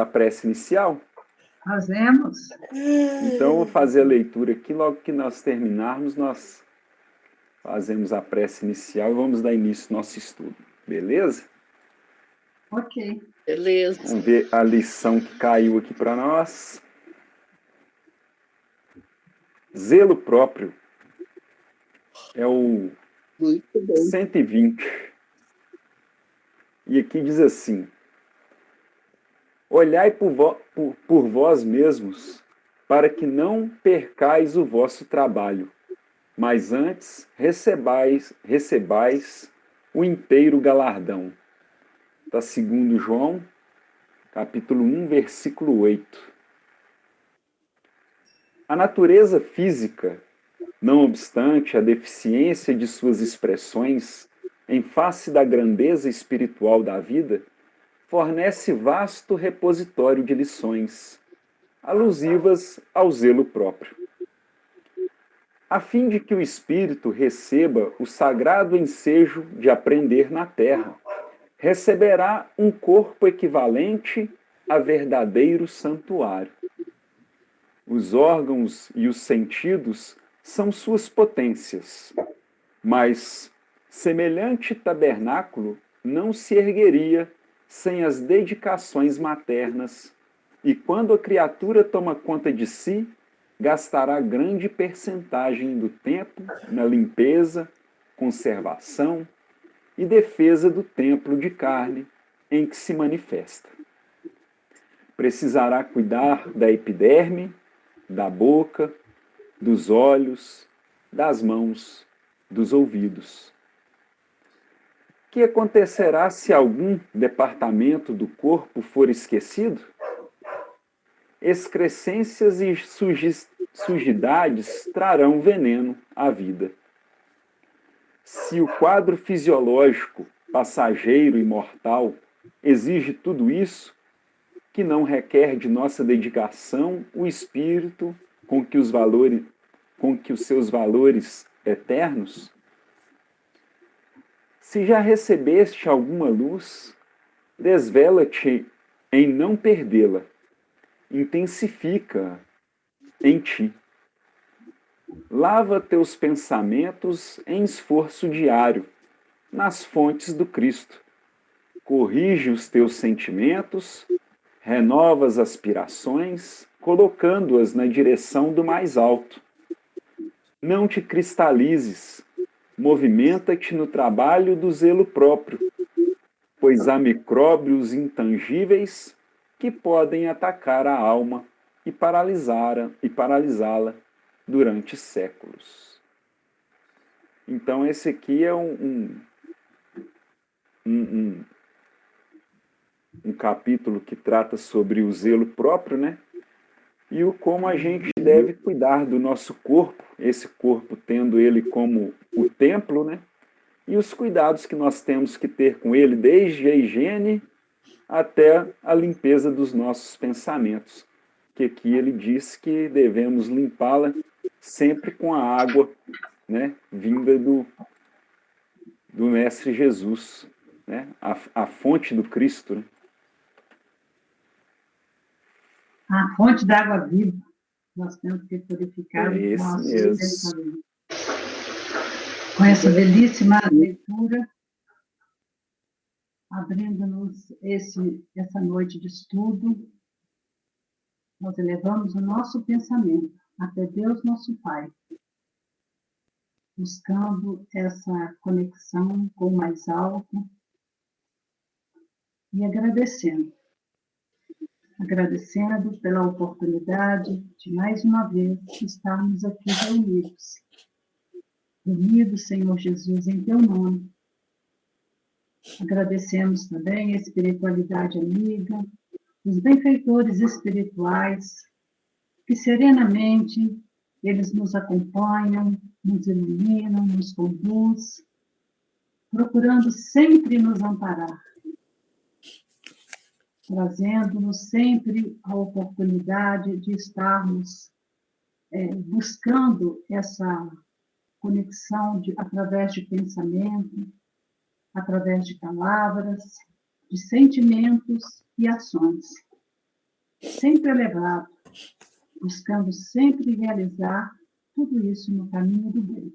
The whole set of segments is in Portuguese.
a prece inicial? Fazemos. Então, eu vou fazer a leitura aqui. Logo que nós terminarmos, nós fazemos a prece inicial e vamos dar início ao nosso estudo. Beleza? Ok. Beleza. Vamos ver a lição que caiu aqui para nós. Zelo próprio é o Muito bom. 120. E aqui diz assim: olhai por vós mesmos, para que não percais o vosso trabalho, mas antes recebais o inteiro galardão. Está segundo João, capítulo 1, versículo 8. A natureza física, não obstante a deficiência de suas expressões em face da grandeza espiritual da vida, fornece vasto repositório de lições, alusivas ao zelo próprio. A fim de que o espírito receba o sagrado ensejo de aprender na terra, receberá um corpo equivalente a verdadeiro santuário. Os órgãos e os sentidos são suas potências, mas semelhante tabernáculo não se ergueria sem as dedicações maternas, e quando a criatura toma conta de si, gastará grande percentagem do tempo na limpeza, conservação e defesa do templo de carne em que se manifesta. Precisará cuidar da epiderme, da boca, dos olhos, das mãos, dos ouvidos. O que acontecerá se algum departamento do corpo for esquecido? Excrescências e sujidades trarão veneno à vida. Se o quadro fisiológico, passageiro e mortal, exige tudo isso, que não requer de nossa dedicação o espírito com que os seus valores eternos? Se já recebeste alguma luz, desvela-te em não perdê-la, intensifica em ti. Lava teus pensamentos em esforço diário, nas fontes do Cristo. Corrige os teus sentimentos, renova as aspirações, colocando-as na direção do mais alto. Não te cristalizes, movimenta-te no trabalho do zelo próprio, pois há micróbios intangíveis que podem atacar a alma e paralisá-la durante séculos. Então, esse aqui é um capítulo que trata sobre o zelo próprio, né? E como a gente deve cuidar do nosso corpo, esse corpo tendo ele como o templo, né? E os cuidados que nós temos que ter com ele, desde a higiene até a limpeza dos nossos pensamentos. Que aqui ele diz que devemos limpá-la sempre com a água, né, vinda do Mestre Jesus, né, a fonte do Cristo. Né? A fonte da água viva. Nós temos que purificar o nosso pensamento. Com essa belíssima leitura, abrindo-nos essa noite de estudo, nós elevamos o nosso pensamento até Deus, nosso Pai, buscando essa conexão com o mais alto e agradecendo pela oportunidade de mais uma vez estarmos aqui reunidos, Senhor Jesus, em Teu nome. Agradecemos também a espiritualidade amiga, os benfeitores espirituais, que serenamente eles nos acompanham, nos iluminam, nos conduz, procurando sempre nos amparar, trazendo-nos sempre a oportunidade de estarmos buscando essa conexão através de pensamento, através de palavras, de sentimentos e ações. sempre elevado, buscando sempre realizar tudo isso no caminho do bem.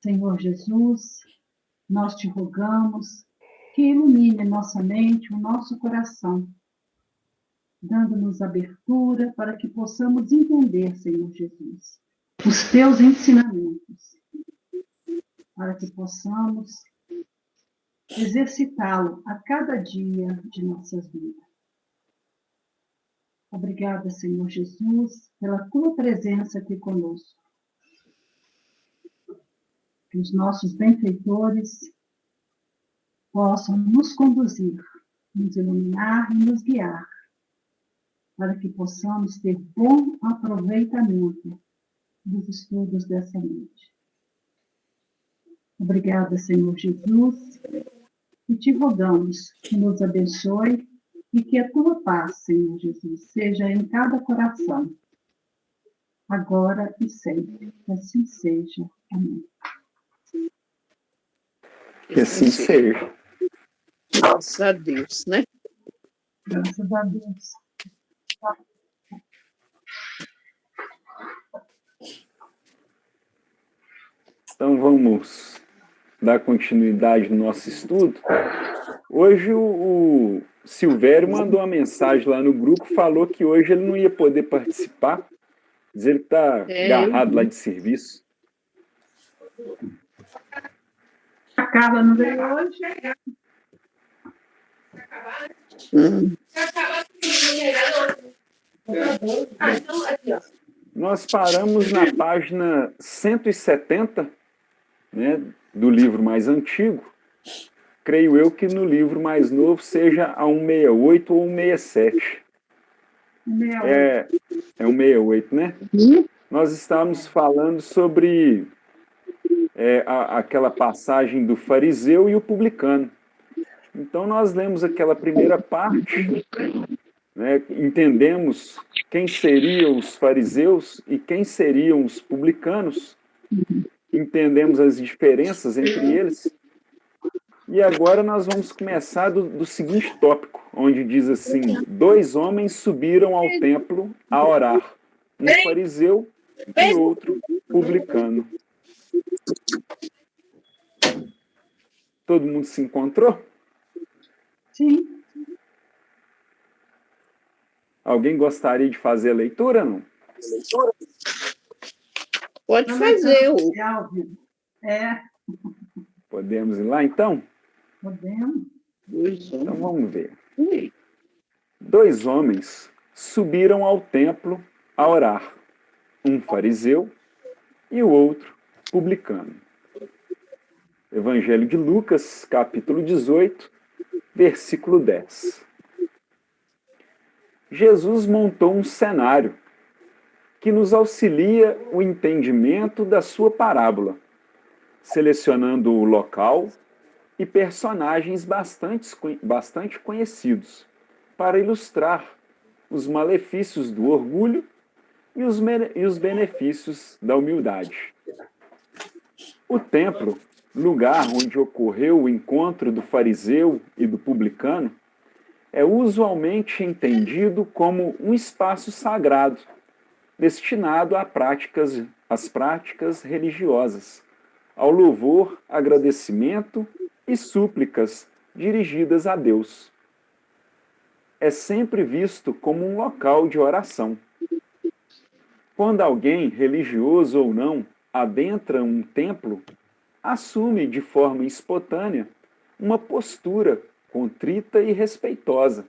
Senhor Jesus, nós te rogamos que ilumine nossa mente, o nosso coração, dando-nos abertura para que possamos entender, Senhor Jesus, os teus ensinamentos, para que possamos exercitá-lo a cada dia de nossas vidas. Obrigada, Senhor Jesus, pela tua presença aqui conosco. Que os nossos benfeitores possam nos conduzir, nos iluminar e nos guiar, para que possamos ter bom aproveitamento dos estudos dessa noite. Obrigada, Senhor Jesus, e te rogamos que nos abençoe e que a tua paz, Senhor Jesus, seja em cada coração, agora e sempre. Que assim seja. Amém. Que assim seja. Graças a Deus, né? Graças a Deus. Então vamos dar continuidade no nosso estudo. Hoje o Silvério mandou uma mensagem lá no grupo, falou que hoje ele não ia poder participar, diz ele que está agarrado lá de serviço. A Carla não veio hoje? Nós paramos na página 170, né, do livro mais antigo. Creio eu que no livro mais novo seja a 168 ou 167. 68. É 168, né? Nós estávamos falando sobre aquela passagem do fariseu e o publicano. Então nós lemos aquela primeira parte, né, entendemos quem seriam os fariseus e quem seriam os publicanos, entendemos as diferenças entre eles, e agora nós vamos começar do seguinte tópico, onde diz assim: 2 homens subiram ao templo a orar, um fariseu e outro publicano. Todo mundo se encontrou? Sim. Alguém gostaria de fazer a leitura, não? Pode fazer. Podemos ir lá, então? Podemos. Então vamos ver. 2 homens subiram ao templo a orar, um fariseu e o outro publicano. Evangelho de Lucas, capítulo 18, versículo 10. Jesus montou um cenário que nos auxilia o entendimento da sua parábola, selecionando o local e personagens bastante conhecidos, para ilustrar os malefícios do orgulho e os benefícios da humildade. O templo, lugar onde ocorreu o encontro do fariseu e do publicano, é usualmente entendido como um espaço sagrado, destinado às práticas religiosas, ao louvor, agradecimento e súplicas dirigidas a Deus. É sempre visto como um local de oração. Quando alguém, religioso ou não, adentra um templo, assume de forma espontânea uma postura contrita e respeitosa.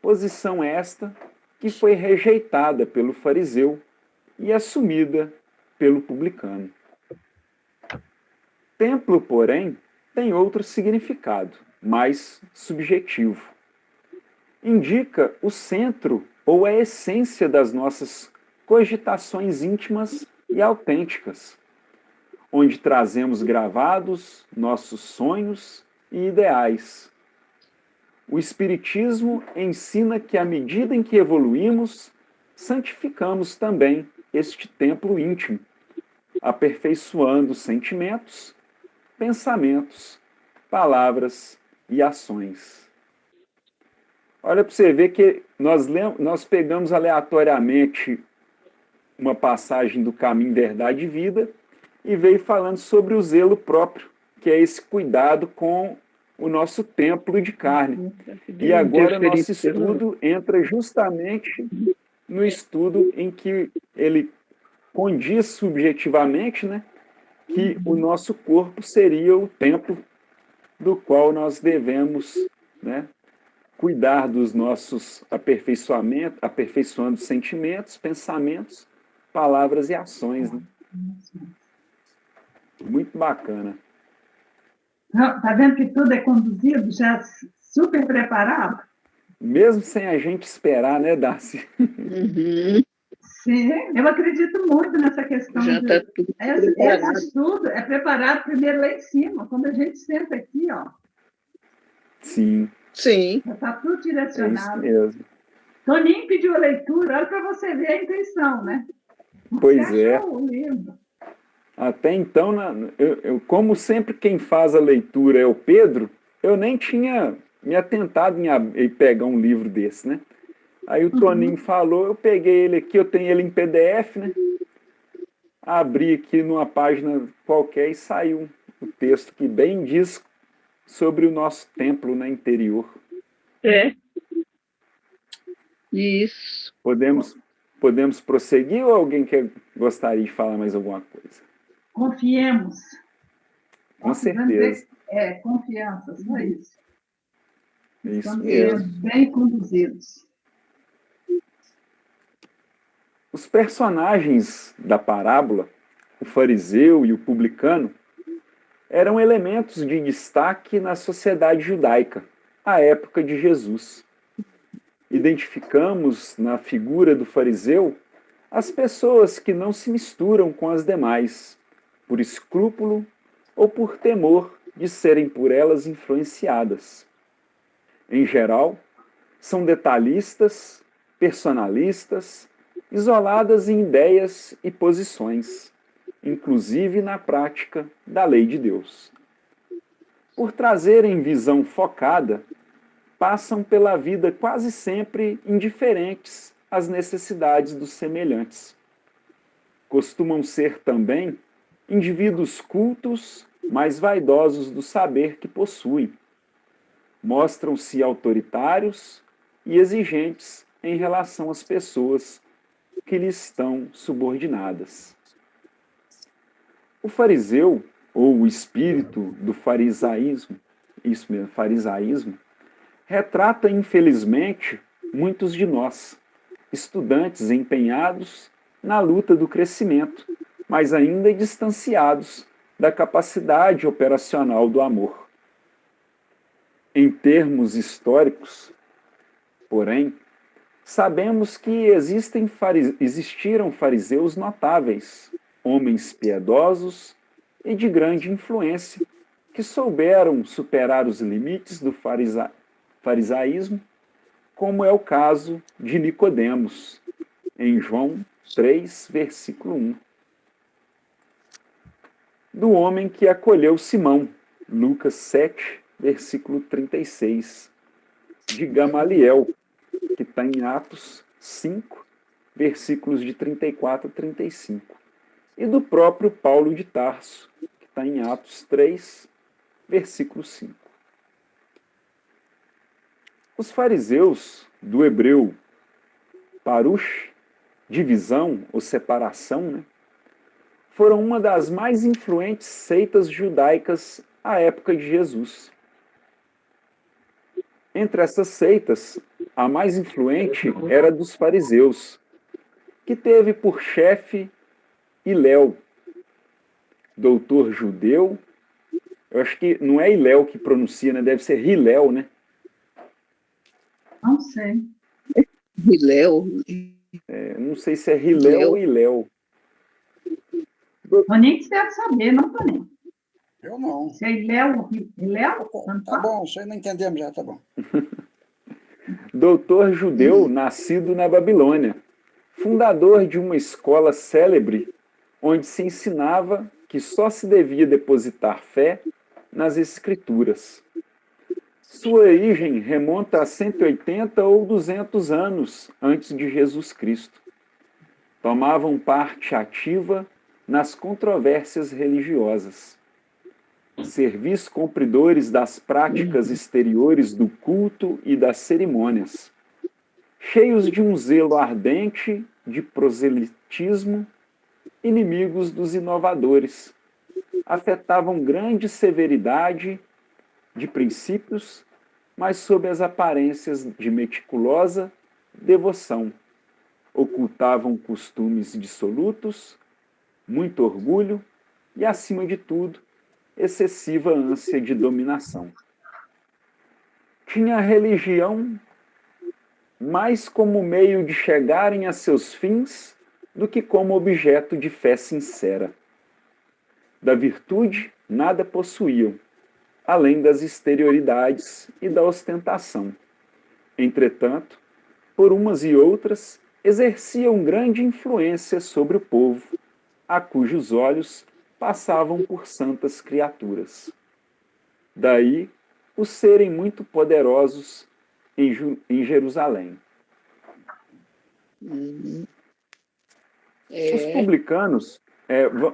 Posição esta que foi rejeitada pelo fariseu e assumida pelo publicano. Templo, porém, tem outro significado, mais subjetivo. Indica o centro ou a essência das nossas cogitações íntimas e autênticas, onde trazemos gravados nossos sonhos e ideais. O Espiritismo ensina que, à medida em que evoluímos, santificamos também este templo íntimo, aperfeiçoando sentimentos, pensamentos, palavras e ações. Olha para você ver que nós pegamos aleatoriamente uma passagem do Caminho, Verdade e Vida e veio falando sobre o zelo próprio, que é esse cuidado com o nosso templo de carne. E agora nosso estudo entra justamente no estudo em que ele condiz subjetivamente, né, que o nosso corpo seria o templo do qual nós devemos, né, cuidar dos nossos aperfeiçoamentos, aperfeiçoando sentimentos, pensamentos, palavras e ações. Né? Muito bacana. Está vendo que tudo é conduzido, já super preparado? Mesmo sem a gente esperar, né, Darcy? Uhum. Sim, eu acredito muito nessa questão Já está tudo preparado. esse estudo é preparado primeiro lá em cima, quando a gente senta aqui, ó. Sim. Sim. Já está tudo É direcionado. isso mesmo. Toninho pediu a leitura, olha para você ver a intenção, né? Pois Você é. achou o livro. Até então, como sempre quem faz a leitura é o Pedro, eu nem tinha me atentado em pegar um livro desse, né? Aí o Toninho falou, eu peguei ele aqui, eu tenho ele em PDF, né? Abri aqui numa página qualquer e saiu o texto que bem diz sobre o nosso templo no interior. É. Isso. Podemos prosseguir ou alguém gostaria de falar mais alguma coisa? Confiemos. Com certeza. Confiança, só isso. Isso Estamos mesmo. sendo bem conduzidos. Os personagens da parábola, o fariseu e o publicano, eram elementos de destaque na sociedade judaica, à época de Jesus. Identificamos na figura do fariseu as pessoas que não se misturam com as demais, por escrúpulo ou por temor de serem por elas influenciadas. Em geral, são detalhistas, personalistas, isoladas em ideias e posições, inclusive na prática da lei de Deus. Por trazerem visão focada, passam pela vida quase sempre indiferentes às necessidades dos semelhantes. Costumam ser também indivíduos cultos, mas vaidosos do saber que possuem. Mostram-se autoritários e exigentes em relação às pessoas que lhes estão subordinadas. O fariseu, ou o espírito do farisaísmo, isso mesmo, farisaísmo, retrata, infelizmente, muitos de nós, estudantes empenhados na luta do crescimento, mas ainda distanciados da capacidade operacional do amor. Em termos históricos, porém, sabemos que existiram fariseus notáveis, homens piedosos e de grande influência, que souberam superar os limites do farisaísmo, como é o caso de Nicodemos, em João 3, versículo 1. Do homem que acolheu Simão, Lucas 7, versículo 36. De Gamaliel, que está em Atos 5, versículos de 34 a 35. E do próprio Paulo de Tarso, que está em Atos 3, versículo 5. Os fariseus, do hebreu parush, divisão ou separação, né, foram uma das mais influentes seitas judaicas à época de Jesus. Entre essas seitas, a mais influente era a dos fariseus, que teve por chefe Hilel, doutor judeu. Eu acho que não é Hilel que pronuncia, né? Deve ser Hilel, né? Não sei. Hilel. Não sei se é Hilel ou Hilel. Toninho que você deve saber, não, Toninho? Eu não. Se é Iléu? Tá bom, isso aí não entendemos já, tá bom. Doutor judeu nascido na Babilônia, fundador de uma escola célebre onde se ensinava que só se devia depositar fé nas Escrituras. sua origem remonta a 180 ou 200 anos antes de Jesus Cristo. Tomavam parte ativa nas controvérsias religiosas. Servis cumpridores das práticas exteriores do culto e das cerimônias, cheios de um zelo ardente de proselitismo, inimigos dos inovadores, afetavam grande severidade de princípios, mas sob as aparências de meticulosa devoção. Ocultavam costumes dissolutos, muito orgulho e, acima de tudo, excessiva ânsia de dominação. Tinha a religião mais como meio de chegarem a seus fins do que como objeto de fé sincera. Da virtude nada possuíam, além das exterioridades e da ostentação. Entretanto, por umas e outras, exerciam grande influência sobre o povo, a cujos olhos passavam por santas criaturas. Daí os serem muito poderosos em Jerusalém. Os publicanos,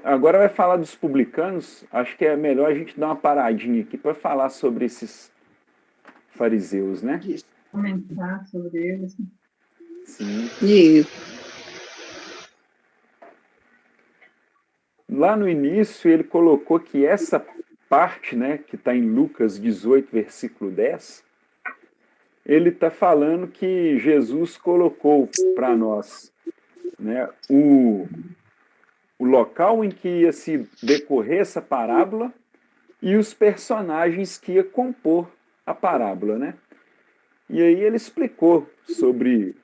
agora vai falar dos publicanos, acho que é melhor a gente dar uma paradinha aqui para falar sobre esses fariseus, né? Comentar sobre eles. Sim. Isso. Lá no início ele colocou que essa parte, né, que está em Lucas 18, versículo 10, ele está falando que Jesus colocou para nós, né, o local em que ia se decorrer essa parábola e os personagens que ia compor a parábola, né? E aí ele explicou sobre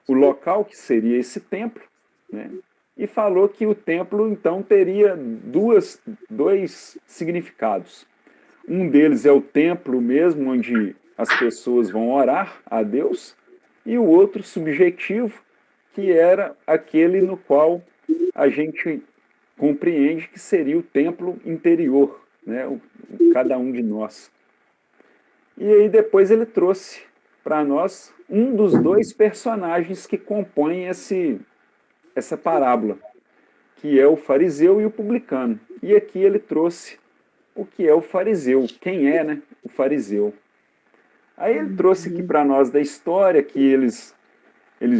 o local que seria esse templo, né? E falou que o templo, então, teria dois significados. Um deles é o templo mesmo, onde as pessoas vão orar a Deus, e o outro subjetivo, que era aquele no qual a gente compreende que seria o templo interior, né? Cada um de nós. E aí depois ele trouxe para nós um dos dois personagens que compõem essa parábola, que é o fariseu e o publicano. E aqui ele trouxe o que é o fariseu, quem é, né, o fariseu. Aí ele trouxe aqui para nós da história que eles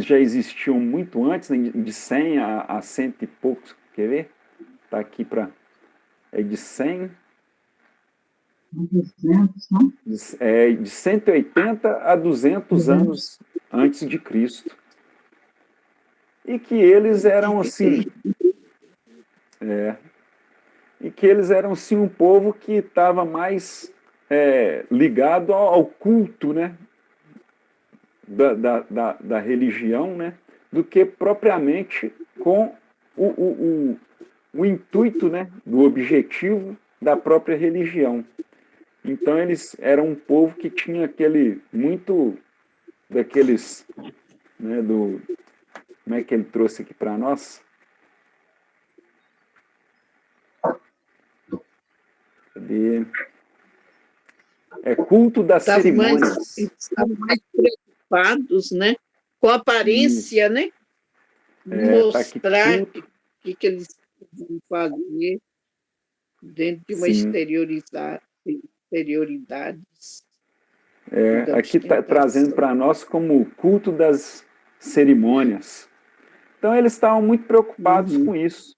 já existiam muito antes, né, de 100 a 100 e poucos, quer ver? Está aqui para... É de 100... 200, não? De 180 a 200 anos antes de Cristo. E que eles eram assim... E que eles eram sim um povo que estava mais ligado ao culto, né, da religião, né, do que propriamente com o intuito, né, do objetivo da própria religião. Então eles eram um povo que tinha aquele muito daqueles, né, como é que ele trouxe aqui para nós? Cadê? Culto das cerimônias. Estavam mais preocupados, né, com a aparência, Isso. né? Mostrar tá o que eles podiam fazer dentro de uma exterioridade. Aqui está trazendo para nós como o culto das cerimônias. Então eles estavam muito preocupados com isso.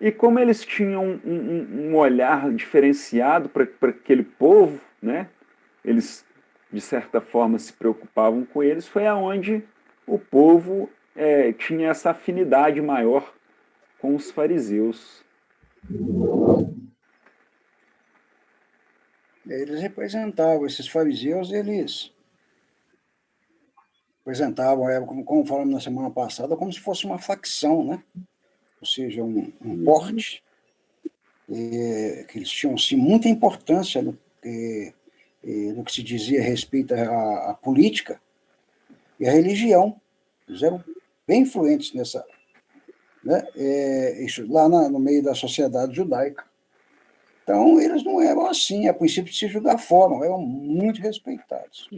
E como eles tinham um olhar diferenciado para aquele povo, né? Eles, de certa forma, se preocupavam com eles, foi aonde o povo tinha essa afinidade maior com os fariseus. Eles representavam, esses fariseus, eles representavam, como falamos na semana passada, como se fosse uma facção, né? Ou seja, um porte, que eles tinham sim, muita importância no que se dizia a respeito à política e à religião. Eles eram bem influentes nessa, né? Isso, lá no meio da sociedade judaica. Então, eles não eram assim, a princípio de se julgar fora, eram muito respeitados.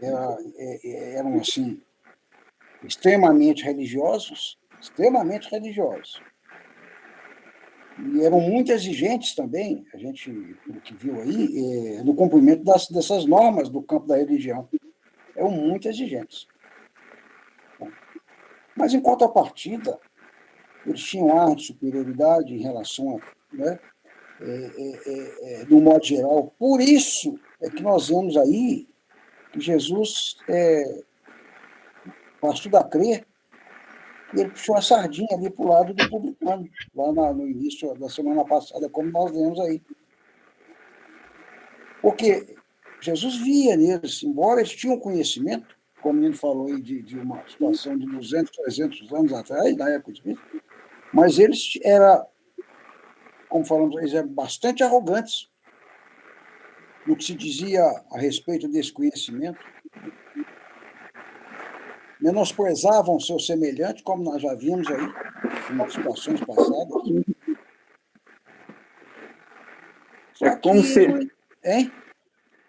Eram, assim, extremamente religiosos. E eram muito exigentes também, a gente, pelo que viu aí, no cumprimento dessas normas do campo da religião. Eram muito exigentes. Mas, em contrapartida, eles tinham ar de superioridade em relação a, né, do modo geral. Por isso é que nós vemos aí que Jesus faz tudo a crer que ele puxou a sardinha ali para o lado do publicano, lá no início da semana passada, como nós vemos aí. Porque Jesus via neles, embora eles tinham conhecimento, como o menino falou aí, de uma situação de 200, 300 anos atrás, na época de Cristo, mas eles eram, como falamos, eles eram bastante arrogantes no que se dizia a respeito desse conhecimento, menosprezavam seu semelhante, como nós já vimos aí, em situações passadas. É Só como que, se, hein?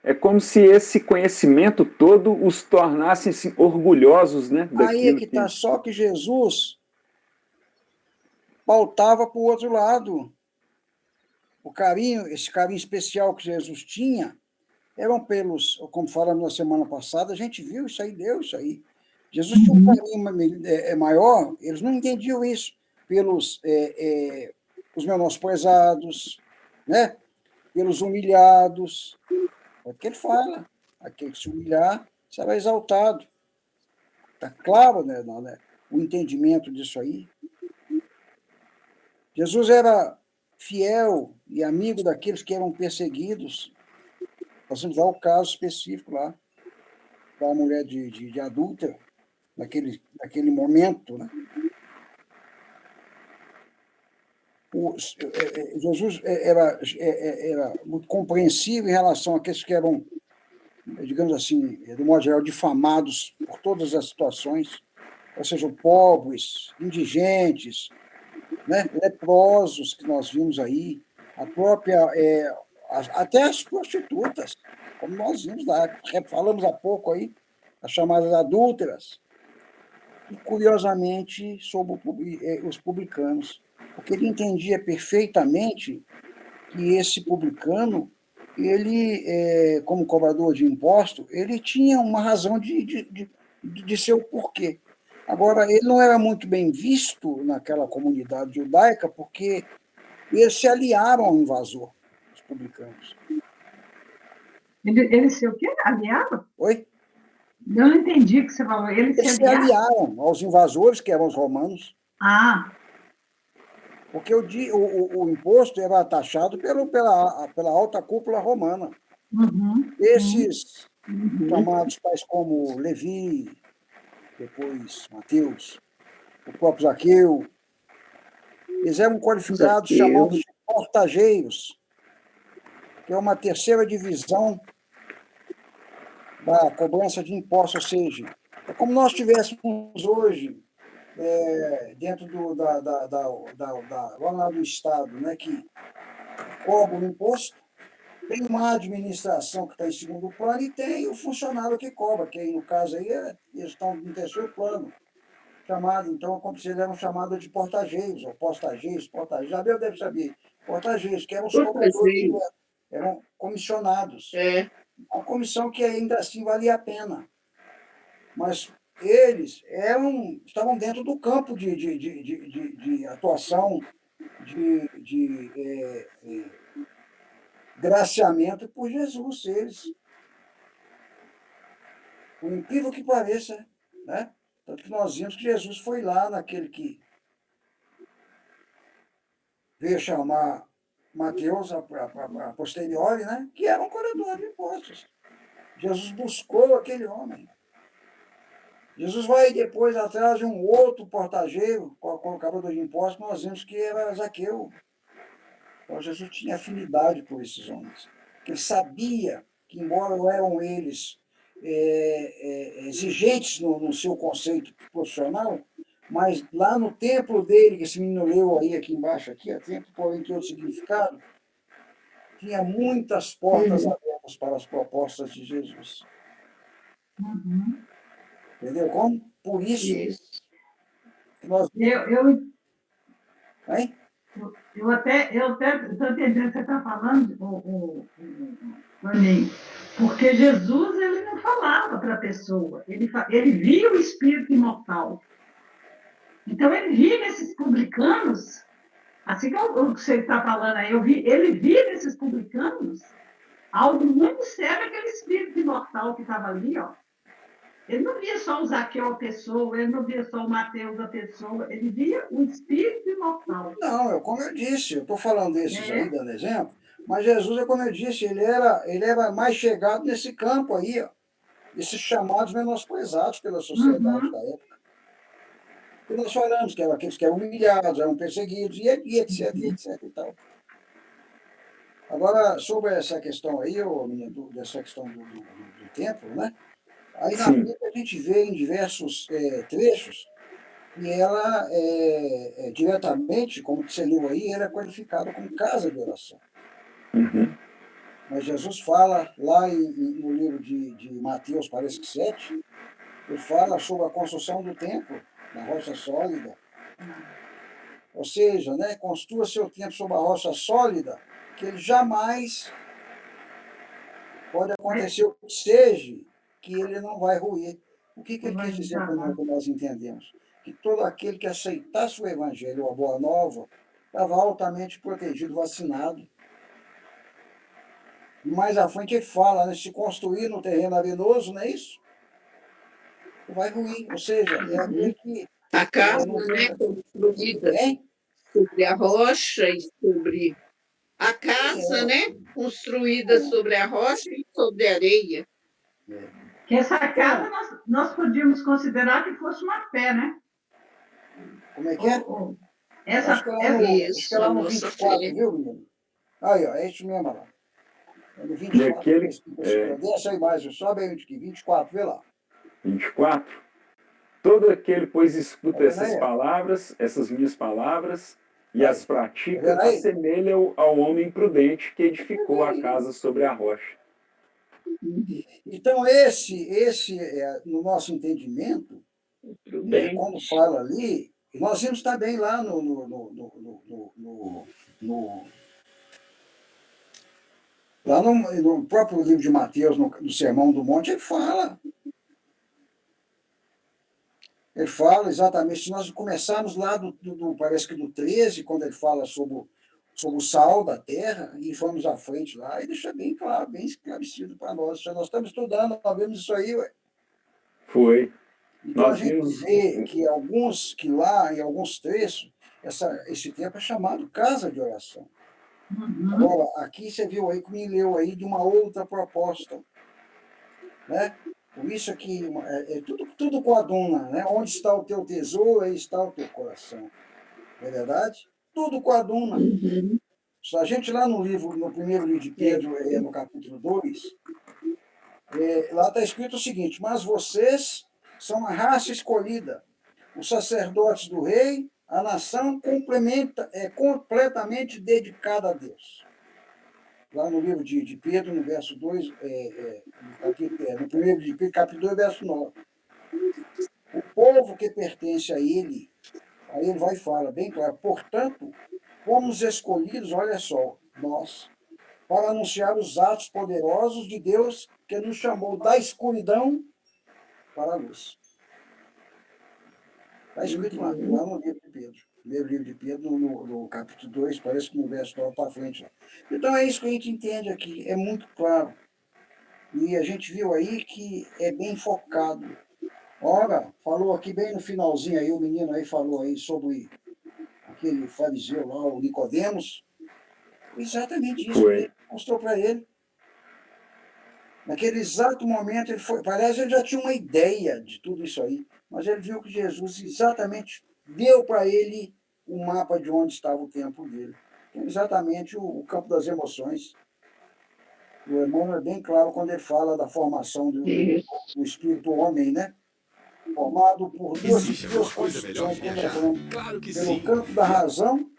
é como se esse conhecimento todo os tornasse assim, orgulhosos, né, Aí é daquilo que que... está, só que Jesus pautava para o outro lado. O carinho, esse carinho especial que Jesus tinha, eram pelos, como falamos na semana passada, a gente viu isso aí, deu isso aí. Jesus tinha um carinho maior, eles não entendiam isso, pelos os menosprezados, né? Pelos humilhados. É o que ele fala. Aquele que se humilhar será exaltado. Está claro, né, o entendimento disso aí. Jesus era fiel e amigo daqueles que eram perseguidos. Nós vamos dar o caso específico lá, da mulher de adúltera, naquele momento. Né? Jesus era muito compreensivo em relação àqueles que eram, digamos assim, de modo geral, difamados por todas as situações, ou seja, pobres, indigentes, né? Leprosos que nós vimos aí, a própria, até as prostitutas, como nós vimos lá, falamos há pouco aí, as chamadas adúlteras, e curiosamente sobre os publicanos, porque ele entendia perfeitamente que esse publicano, ele, como cobrador de imposto, ele tinha uma razão de seu porquê. Agora, ele não era muito bem visto naquela comunidade judaica, porque eles se aliaram ao invasor, os publicanos. Ele se o quê? Aliado? Oi? Eu não entendi o que você falou. Ele Eles se aliaram aos invasores, que eram os romanos. Ah. Porque o imposto era taxado pela alta cúpula romana. Esses chamados tais como Levi, depois Mateus, o próprio Zaqueu, eles eram qualificados, chamados de portageiros, que é uma terceira divisão da cobrança de impostos, ou seja, é como nós tivéssemos hoje dentro lá do Estado, né, que cobra o imposto, tem uma administração que está em segundo plano e tem o funcionário que cobra, que aí, no caso aí, eles estão no terceiro plano, chamado, então, como se eles eram chamados de portageiros, ou postageiros, já deve saber, portageiros, que eram os cobradores, eram comissionados. Uma comissão que ainda assim valia a pena. Mas eles estavam dentro do campo de atuação, de graciamento por Jesus, eles. Por incrível que pareça, né? Tanto que nós vimos que Jesus foi lá naquele que veio chamar Mateus a posteriori, né? Que era um cobrador de impostos. Jesus buscou aquele homem. Jesus vai depois atrás de um outro portageiro, cobrador de impostos, nós vimos que era Zaqueu. Então, Jesus tinha afinidade por esses homens. Ele sabia que, embora não eram eles exigentes no seu conceito profissional, Mas lá no templo dele, que esse menino leu aí aqui embaixo, aqui, é templo, porém que outro significado, tinha muitas portas abertas para as propostas de Jesus. Uhum. Entendeu como? Por isso Isso. que nós... Hein? Eu até estou entendendo o que você está falando, Vaninho, porque Jesus ele não falava para a pessoa, ele via o espírito imortal. Então, ele via nesses publicanos, assim como você está falando aí, ele via nesses publicanos algo muito sério, aquele espírito imortal que estava ali, ó. Ele não via só o Zaqueu a pessoa, ele não via só o Mateus a pessoa, ele via o espírito imortal. Não, como eu disse, eu estou falando desses aí, dando exemplo, mas Jesus, como eu disse, ele era mais chegado nesse campo aí, ó, esses chamados menosprezados pela sociedade da época. E nós falamos que eram aqueles que eram humilhados, eram perseguidos, e etc, etc e tal. Agora, sobre essa questão aí, dessa questão do templo, né? Aí na Bíblia a gente vê em diversos trechos que ela, diretamente, como você leu aí, era qualificada como casa de oração. Uhum. Mas Jesus fala lá no livro de Mateus, parece que 7, ele fala sobre a construção do templo, na rocha sólida. Ou seja, né, construa seu templo sobre a rocha sólida, que ele jamais pode acontecer o que seja, que ele não vai ruir. O que ele quis dizer com o que nós entendemos? Que todo aquele que aceitasse o evangelho, ou a boa nova, estava altamente protegido, vacinado. E mais à frente ele fala, né, se construir no terreno arenoso, não é isso? Vai ruir. Ou seja, é aquele que... A casa, né, construída sobre a rocha e sobre... A casa, né, construída sobre a rocha e sobre a areia. Que essa casa nós podíamos considerar que fosse uma fé, né? Como é que é? Acho que é lá no 24, viu, menino? Aí, ó, é isso mesmo lá. É no 24. Desce aí mais, sobe aí, 24, vê lá. 24. Todo aquele, pois, escuta essas palavras, essas minhas palavras, e as pratica, assemelha-o ao homem prudente que edificou a casa sobre a rocha. Então, esse no nosso entendimo, quando fala ali, nós vimos também lá lá no próprio livro de Mateus, no Sermão do Monte, ele fala. Ele fala exatamente, se nós começarmos lá parece que do 13, quando ele fala sobre o sal da terra, e vamos à frente lá, e deixa bem claro, bem esclarecido para nós. Nós estamos estudando, nós vemos isso aí, ué. Foi. Então, a gente vê que lá, em alguns trechos, esse tempo é chamado casa de oração. Agora, aqui você viu aí, como leu aí, de uma outra proposta, né? Por isso que tudo coaduna, né? Onde está o teu tesouro, aí está o teu coração. Não é verdade? Tudo coaduna. Se a gente lá no primeiro livro de Pedro, no capítulo 2, lá está escrito o seguinte: mas vocês são a raça escolhida, os sacerdotes do rei, a nação completamente dedicada a Deus. Lá no livro de Pedro, no verso 2, no primeiro de Pedro, capítulo 2, verso 9. O povo que pertence a ele, aí ele vai e fala bem claro, portanto, fomos escolhidos, olha só, nós, para anunciar os atos poderosos de Deus que nos chamou da escuridão para a luz. Está escrito lá no livro de Pedro. Primeiro livro de Pedro, no capítulo 2, parece que no verso 9 para frente. Então é isso que a gente entende aqui, é muito claro. E a gente viu aí que é bem focado. Ora, falou aqui bem no finalzinho aí, o menino aí falou aí sobre aquele fariseu lá, o Nicodemos. Exatamente isso que ele mostrou para ele. Naquele exato momento, ele foi. Parece que ele já tinha uma ideia de tudo isso aí, mas ele viu que Jesus exatamente deu para ele o mapa de onde estava o templo dele. Que é exatamente o campo das emoções. O Emmanuel é bem claro quando ele fala da formação do espírito homem, né? formado por Existe alguma duas coisa melhor condições, que como nós viajar? falamos, Claro que pelo sim. campo da razão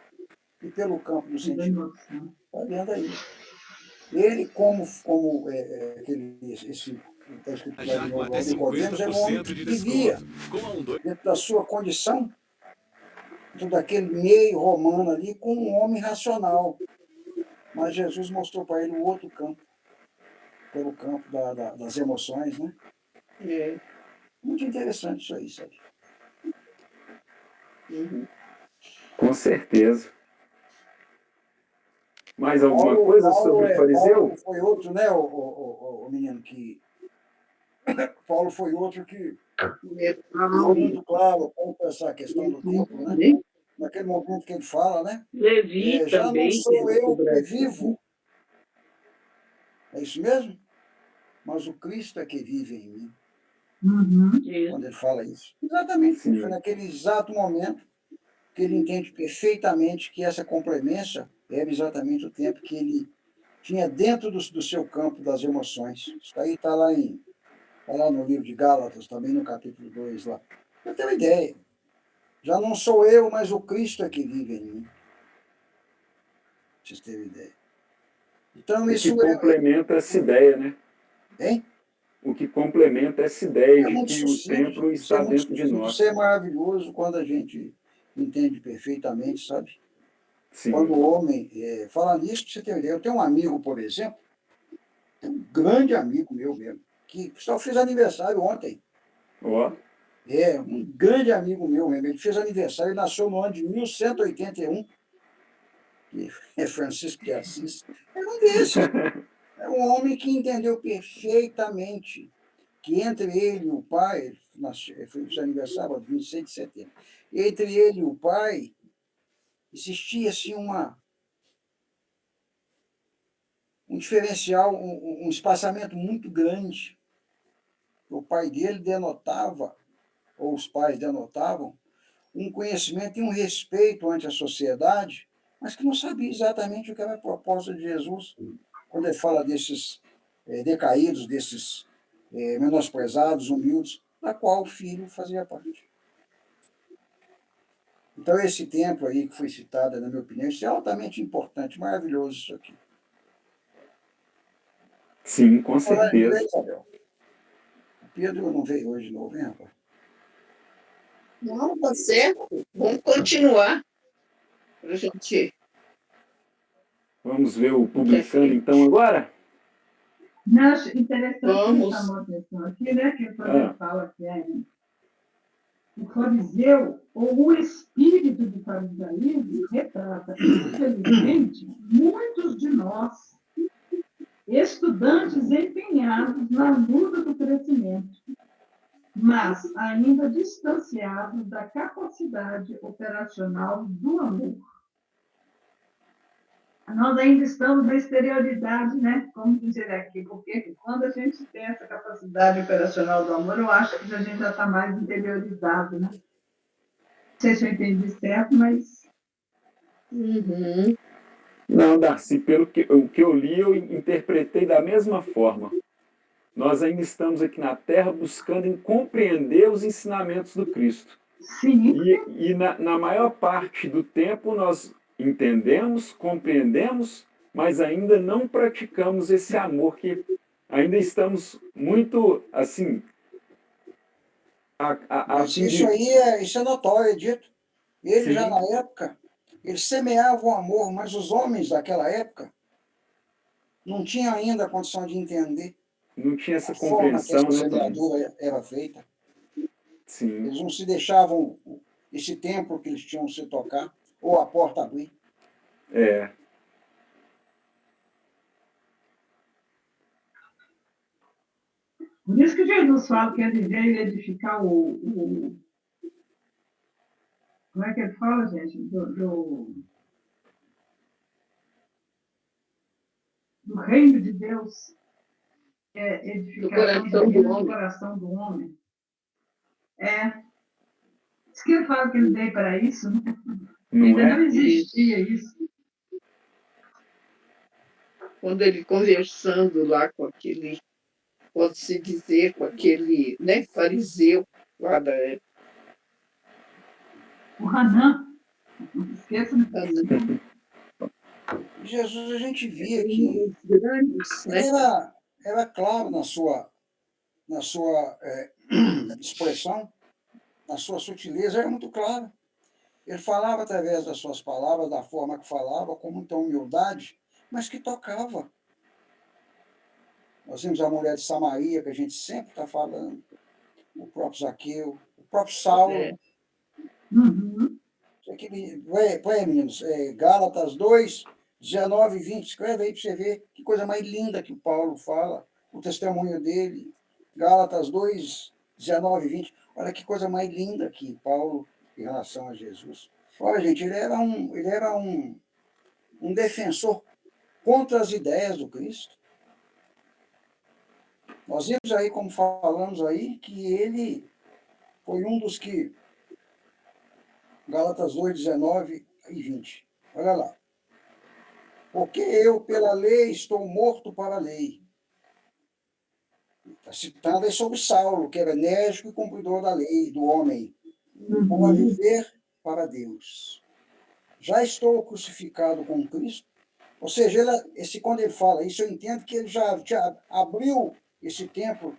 e pelo campo do Da sentimento. emoção. Está vendo aí? Ele, como está escrito lá Já de com novo, até Nicodemos, era um homem 50% que de vivia desconto. Com a 12. dentro da sua condição, dentro daquele meio romano ali, como um homem racional. Mas Jesus mostrou para ele o outro campo, pelo campo das emoções, né? É. Muito interessante isso aí, sabe? Uhum. Com certeza. Mais alguma coisa sobre o fariseu? Paulo foi outro, né, o menino, que... Paulo foi outro que foi muito claro quanto a essa questão do tempo, né? Naquele momento que ele fala, né? Levi Já não também, sou que eu no que Brasil. vivo, é isso mesmo? Mas o Cristo é que vive em mim, Uhum. quando ele fala isso. Exatamente, Sim. foi naquele exato momento que ele entende perfeitamente que essa complemência era exatamente o tempo que ele tinha dentro do seu campo das emoções. Isso aí está lá no livro de Gálatas, também no capítulo 2 lá. Eu tenho uma ideia. Já não sou eu, mas o Cristo é que vive em mim. Vocês terem ideia. Então, O que isso complementa essa ideia, né? Hein? O que complementa essa ideia É de muito que o sucinto. templo Isso é está muito dentro de sucinto. Isso é nós. maravilhoso quando a gente entende perfeitamente, sabe? Quando Sim. o homem... Fala nisso, pra você ter uma ideia. Eu tenho um amigo, por exemplo, um grande amigo meu mesmo, que só fez aniversário ontem. Ó, Um grande amigo meu mesmo. Ele fez aniversário, ele nasceu no ano de 1181, que é Francisco de Assis. É um desses. É um homem que entendeu perfeitamente que entre ele e o pai, foi o seu aniversário, 26 de setembro, entre ele e o pai existia assim um diferencial, um espaçamento muito grande. O pai dele denotava, ou os pais denotavam, um conhecimento e um respeito ante a sociedade, mas que não sabia exatamente o que era a proposta de Jesus, quando ele fala desses decaídos, desses menosprezados, humildes, da qual o filho fazia parte. Então, esse templo aí que foi citado, na minha opinião, isso é altamente importante, maravilhoso isso aqui. sim, com Olá, certeza. Isabel. O Pedro não veio hoje de novo, hein, rapaz? Não, tá certo. Vamos continuar para a gente Vamos ver o ir para publicano frente. então agora? Não, acho interessante que me Vamos. chamou a atenção aqui, né? Que quando ele fala que o fariseu, ou o espírito do farisaísmo, retrata, infelizmente, muitos de nós, estudantes empenhados na luta do crescimento, mas ainda distanciados da capacidade operacional do amor. Nós ainda estamos na exterioridade, né? Como dizer aqui, porque quando a gente tem essa capacidade operacional do amor, eu acho que a gente já está mais interiorizado, né? Não sei se eu entendi certo, mas... Uhum. Não, Darcy, pelo que eu li, eu interpretei da mesma forma. Nós ainda estamos aqui na Terra buscando em compreender os ensinamentos do Cristo. Sim. E na maior parte do tempo nós entendemos, compreendemos, mas ainda não praticamos esse amor que ainda estamos muito, assim, Mas fim isso de... aí isso é notório, é dito. Ele já Sim, na época, eles semeavam amor, mas os homens daquela época não tinham ainda a condição de entender não tinha essa a forma que essa compreensão, né, Tony? semeadura era feita. Sim, Eles não se deixavam esse templo que eles tinham se tocar, ou a porta abrir. é. Por isso que Jesus fala que ele veio edificar como é que ele fala, gente? Do reino de Deus, edificação do coração do homem. Diz que ele fala que ele veio para isso, né? Ainda não existia isso. Quando ele conversando lá com aquele, pode-se dizer, com aquele, né, fariseu, lá da época. O Hanan, não esqueça. Jesus, a gente via que Grandes, ele né? era claro na sua expressão, na sua sutileza, era muito claro. Ele falava através das suas palavras, da forma que falava, com muita humildade, mas que tocava. Nós vimos a mulher de Samaria, que a gente sempre está falando, o próprio Zaqueu, o próprio Saulo. Uhum. Põe, meninos, Gálatas 2, 19 e 20, escreve aí para você ver que coisa mais linda que o Paulo fala, o testemunho dele. Gálatas 2, 19 e 20. Olha que coisa mais linda que Paulo em relação a Jesus. Olha, gente, ele era um defensor contra as ideias do Cristo. Nós vimos aí, como falamos aí, que ele foi um dos que... Gálatas 2, 19 e 20. Olha lá. Porque eu, pela lei, estou morto para a lei. Está citando aí sobre Saulo, que era enérgico e cumpridor da lei, do homem, para viver para Deus. Já estou crucificado com Cristo. Ou seja, quando ele fala isso, eu entendo que ele já abriu esse templo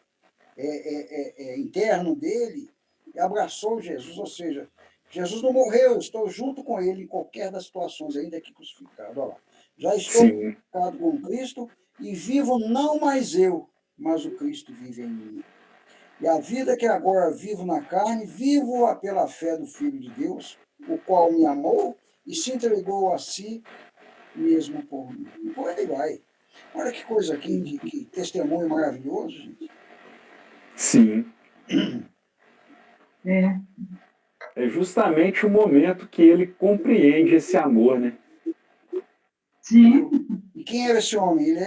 interno dele e abraçou Jesus. Ou seja, Jesus não morreu, estou junto com ele em qualquer das situações, ainda que crucificado. Olha lá. Já estou crucificado com Cristo e vivo não mais eu, mas o Cristo vive em mim. E a vida que agora vivo na carne, vivo-a pela fé do Filho de Deus, o qual me amou e se entregou a si mesmo por mim. E por aí vai. Olha que coisa aqui, que testemunho maravilhoso, gente. Sim. É justamente o momento que ele compreende esse amor, né? Sim. E quem era esse homem? Ele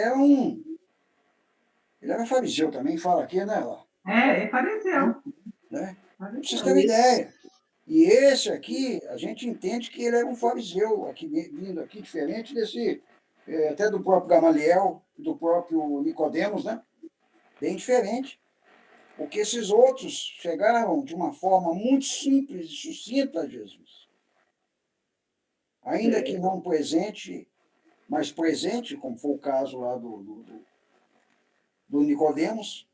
era fariseu também, fala aqui, né? É fariseu. Né? Pra vocês terem uma ideia. E esse aqui, a gente entende que ele era um fariseu, aqui, vindo aqui, diferente desse, até do próprio Gamaliel, do próprio Nicodemos, né? Bem diferente. Porque esses outros chegaram de uma forma muito simples e sucinta a Jesus. Ainda que não presente, mas presente, como foi o caso lá do Nicodemos,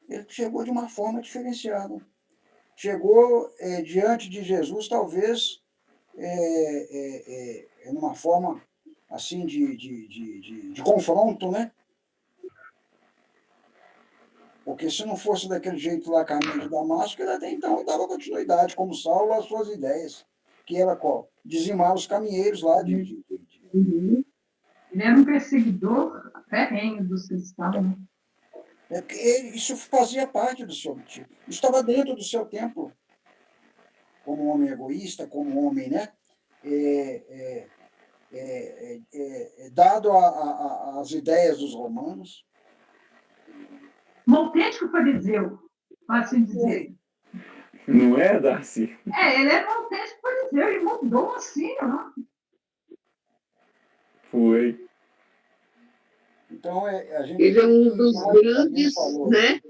ele chegou de uma forma diferenciada. Chegou diante de Jesus, talvez, numa forma assim de confronto, né? Porque se não fosse daquele jeito lá, caminho de Damasco, ele até então dava continuidade, como Saulo, às suas ideias, que era qual? Dizimar os caminheiros lá Ele era um perseguidor ferrenho dos cristãos, né? Isso fazia parte do seu objetivo. Isso estava dentro do seu tempo, como homem egoísta, como homem, né? Dado às ideias dos romanos. Um autêntico fariseu, para assim dizer. Não é, Darcy? Ele era um autêntico fariseu e mudou assim, ó. Foi. Então, a gente... Ele é um dos grandes, né,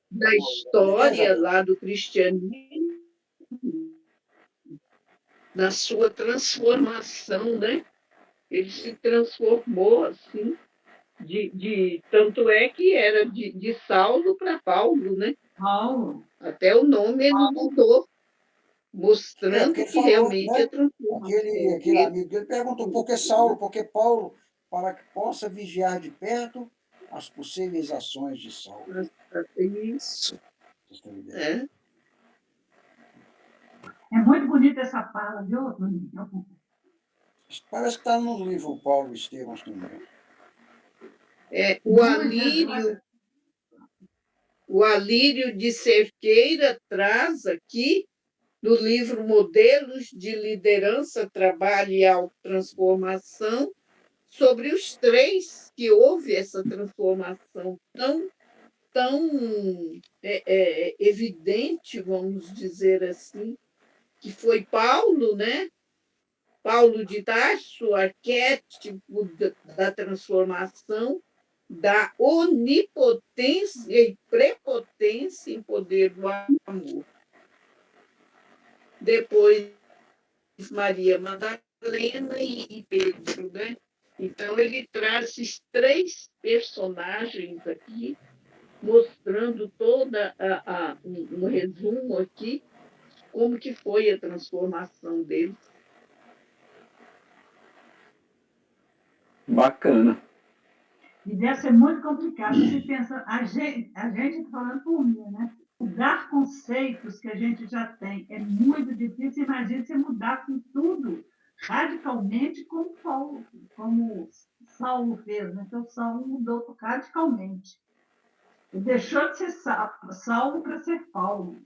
da história lá do cristianismo, na sua transformação, né? Ele se transformou assim, tanto é que era de Saulo para Paulo, né? Paulo. Até o nome ele mudou, mostrando que falou, realmente né? é transformação. Aquele amigo dele perguntou por que Saulo, por que Paulo, para que possa vigiar de perto as possíveis ações de Saulo. Isso. É muito bonita essa fala, viu? Parece que está no livro Paulo Estevão, se não me engano. O Alírio de Cerqueira traz aqui, no livro Modelos de Liderança, Trabalho e Autotransformação, sobre os três que houve essa transformação tão evidente, vamos dizer assim, que foi Paulo, né? Paulo de Tarso, arquétipo da transformação, da onipotência e prepotência em poder do amor. Depois, Maria Madalena e Pedro, né? Então, ele traz esses três personagens aqui, mostrando toda um resumo aqui, como que foi a transformação deles. Bacana. E deve ser muito complicado. Você pensa, a gente falando por mim, né? Mudar conceitos que a gente já tem é muito difícil. Imagina você mudar com tudo radicalmente, como Saulo fez, né? Então, Saulo mudou radicalmente. Ele deixou de ser Saulo para ser Paulo.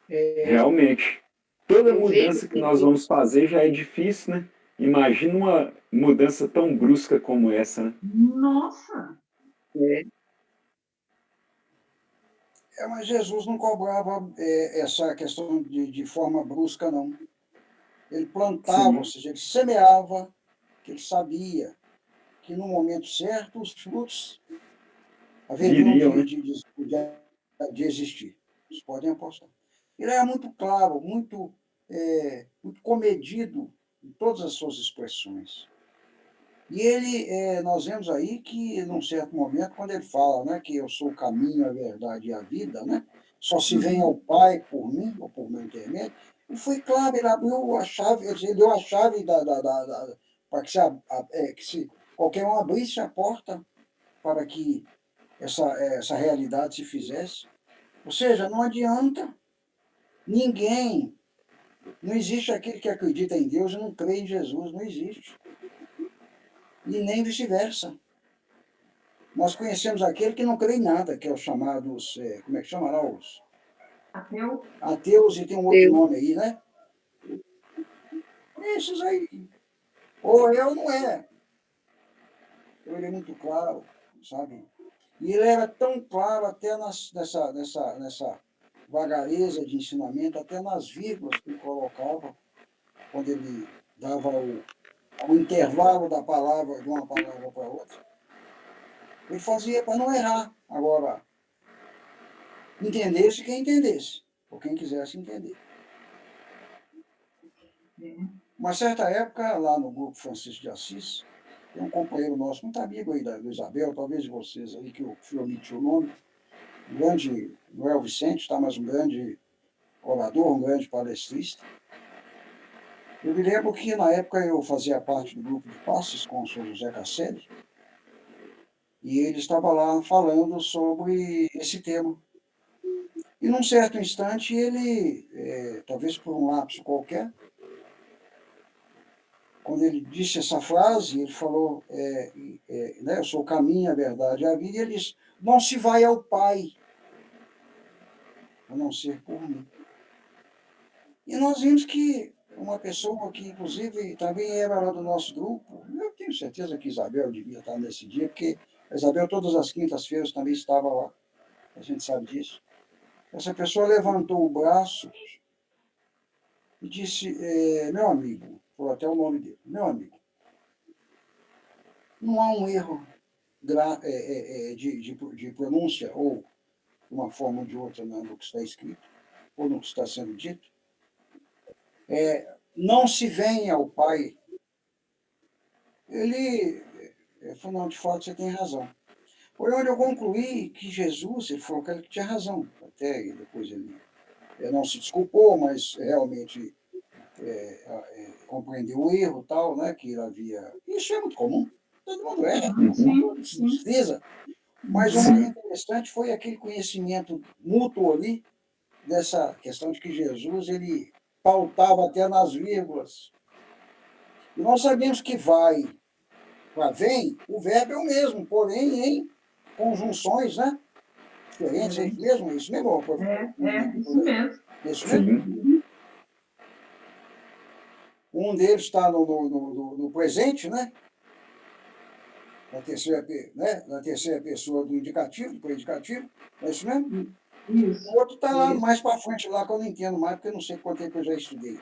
Realmente. Toda Eu vejo mudança que nós vamos fazer já é difícil, né? Imagina uma mudança tão brusca como essa, né? Nossa! Mas Jesus não cobrava essa questão de forma brusca, não. Ele plantava, Sim. ou seja, ele semeava, que ele sabia que no momento certo os frutos haveriam Iriam, né? de existir. Vocês podem apostar. Ele era muito claro, muito comedido em todas as suas expressões. E ele, nós vemos aí que, num certo momento, quando ele fala, né, que eu sou o caminho, a verdade e a vida, né, só se vem ao Pai por mim, ou por meu intermédio, e foi claro, ele abriu a chave, ele deu a chave para que se qualquer um abrisse a porta para que essa realidade se fizesse. Ou seja, não adianta ninguém, não existe aquele que acredita em Deus e não crê em Jesus, não existe. E nem vice-versa. Nós conhecemos aquele que não crê em nada, que é os chamados, como é que chama lá? Os Ateu? ateus, e tem um outro nome aí, né? Esses aí. Ou é ou não é. Então ele é muito claro, sabe? E ele era tão claro até nessa vagareza de ensinamento, até nas vírgulas que ele colocava, quando ele dava o intervalo da palavra, de uma palavra para outra. Ele fazia para não errar. Agora, entendesse quem entendesse, ou quem quisesse entender. Uma certa época, lá no grupo Francisco de Assis, tem um companheiro nosso, muito amigo aí do Isabel, talvez de vocês aí, que eu fui omitir o nome, um grande, não é o Vicente, tá, mas um grande orador, um grande palestrista. Eu me lembro que, na época, eu fazia parte do grupo de passes com o senhor José Casselli, e ele estava lá falando sobre esse tema. E, num certo instante, ele, talvez por um lapso qualquer, quando ele disse essa frase, ele falou, né, eu sou o caminho, a verdade e a vida, e ele disse, não se vai ao Pai, a não ser por mim. E nós vimos que uma pessoa que, inclusive, também era lá do nosso grupo, eu tenho certeza que Isabel devia estar nesse dia, porque a Isabel, todas as quintas-feiras, também estava lá, a gente sabe disso. Essa pessoa levantou o braço e disse, meu amigo, falou até o nome dele, meu amigo, não há um erro de pronúncia ou de uma forma ou de outra no que está escrito ou no que está sendo dito. Não se vem ao Pai. Ele falou, não, de fato você tem razão. Por onde eu concluí que Jesus, ele falou que ele tinha razão. Até depois ele não se desculpou, mas realmente compreendeu o erro, tal, né, que ele havia... Isso é muito comum. Todo mundo erra, todo mundo se desliza. Mas o mais interessante foi aquele conhecimento mútuo ali, dessa questão de que Jesus, ele pautava até nas vírgulas. E nós sabemos que vai para vem, o verbo é o mesmo, porém em conjunções, né? Diferentes, é isso mesmo? Isso mesmo. Isso mesmo? Um deles está no presente, né? Na terceira pessoa do indicativo, do predicativo, é isso mesmo? Isso. O outro está lá mais para frente, lá que eu não entendo mais, porque eu não sei quanto tempo eu já estudei.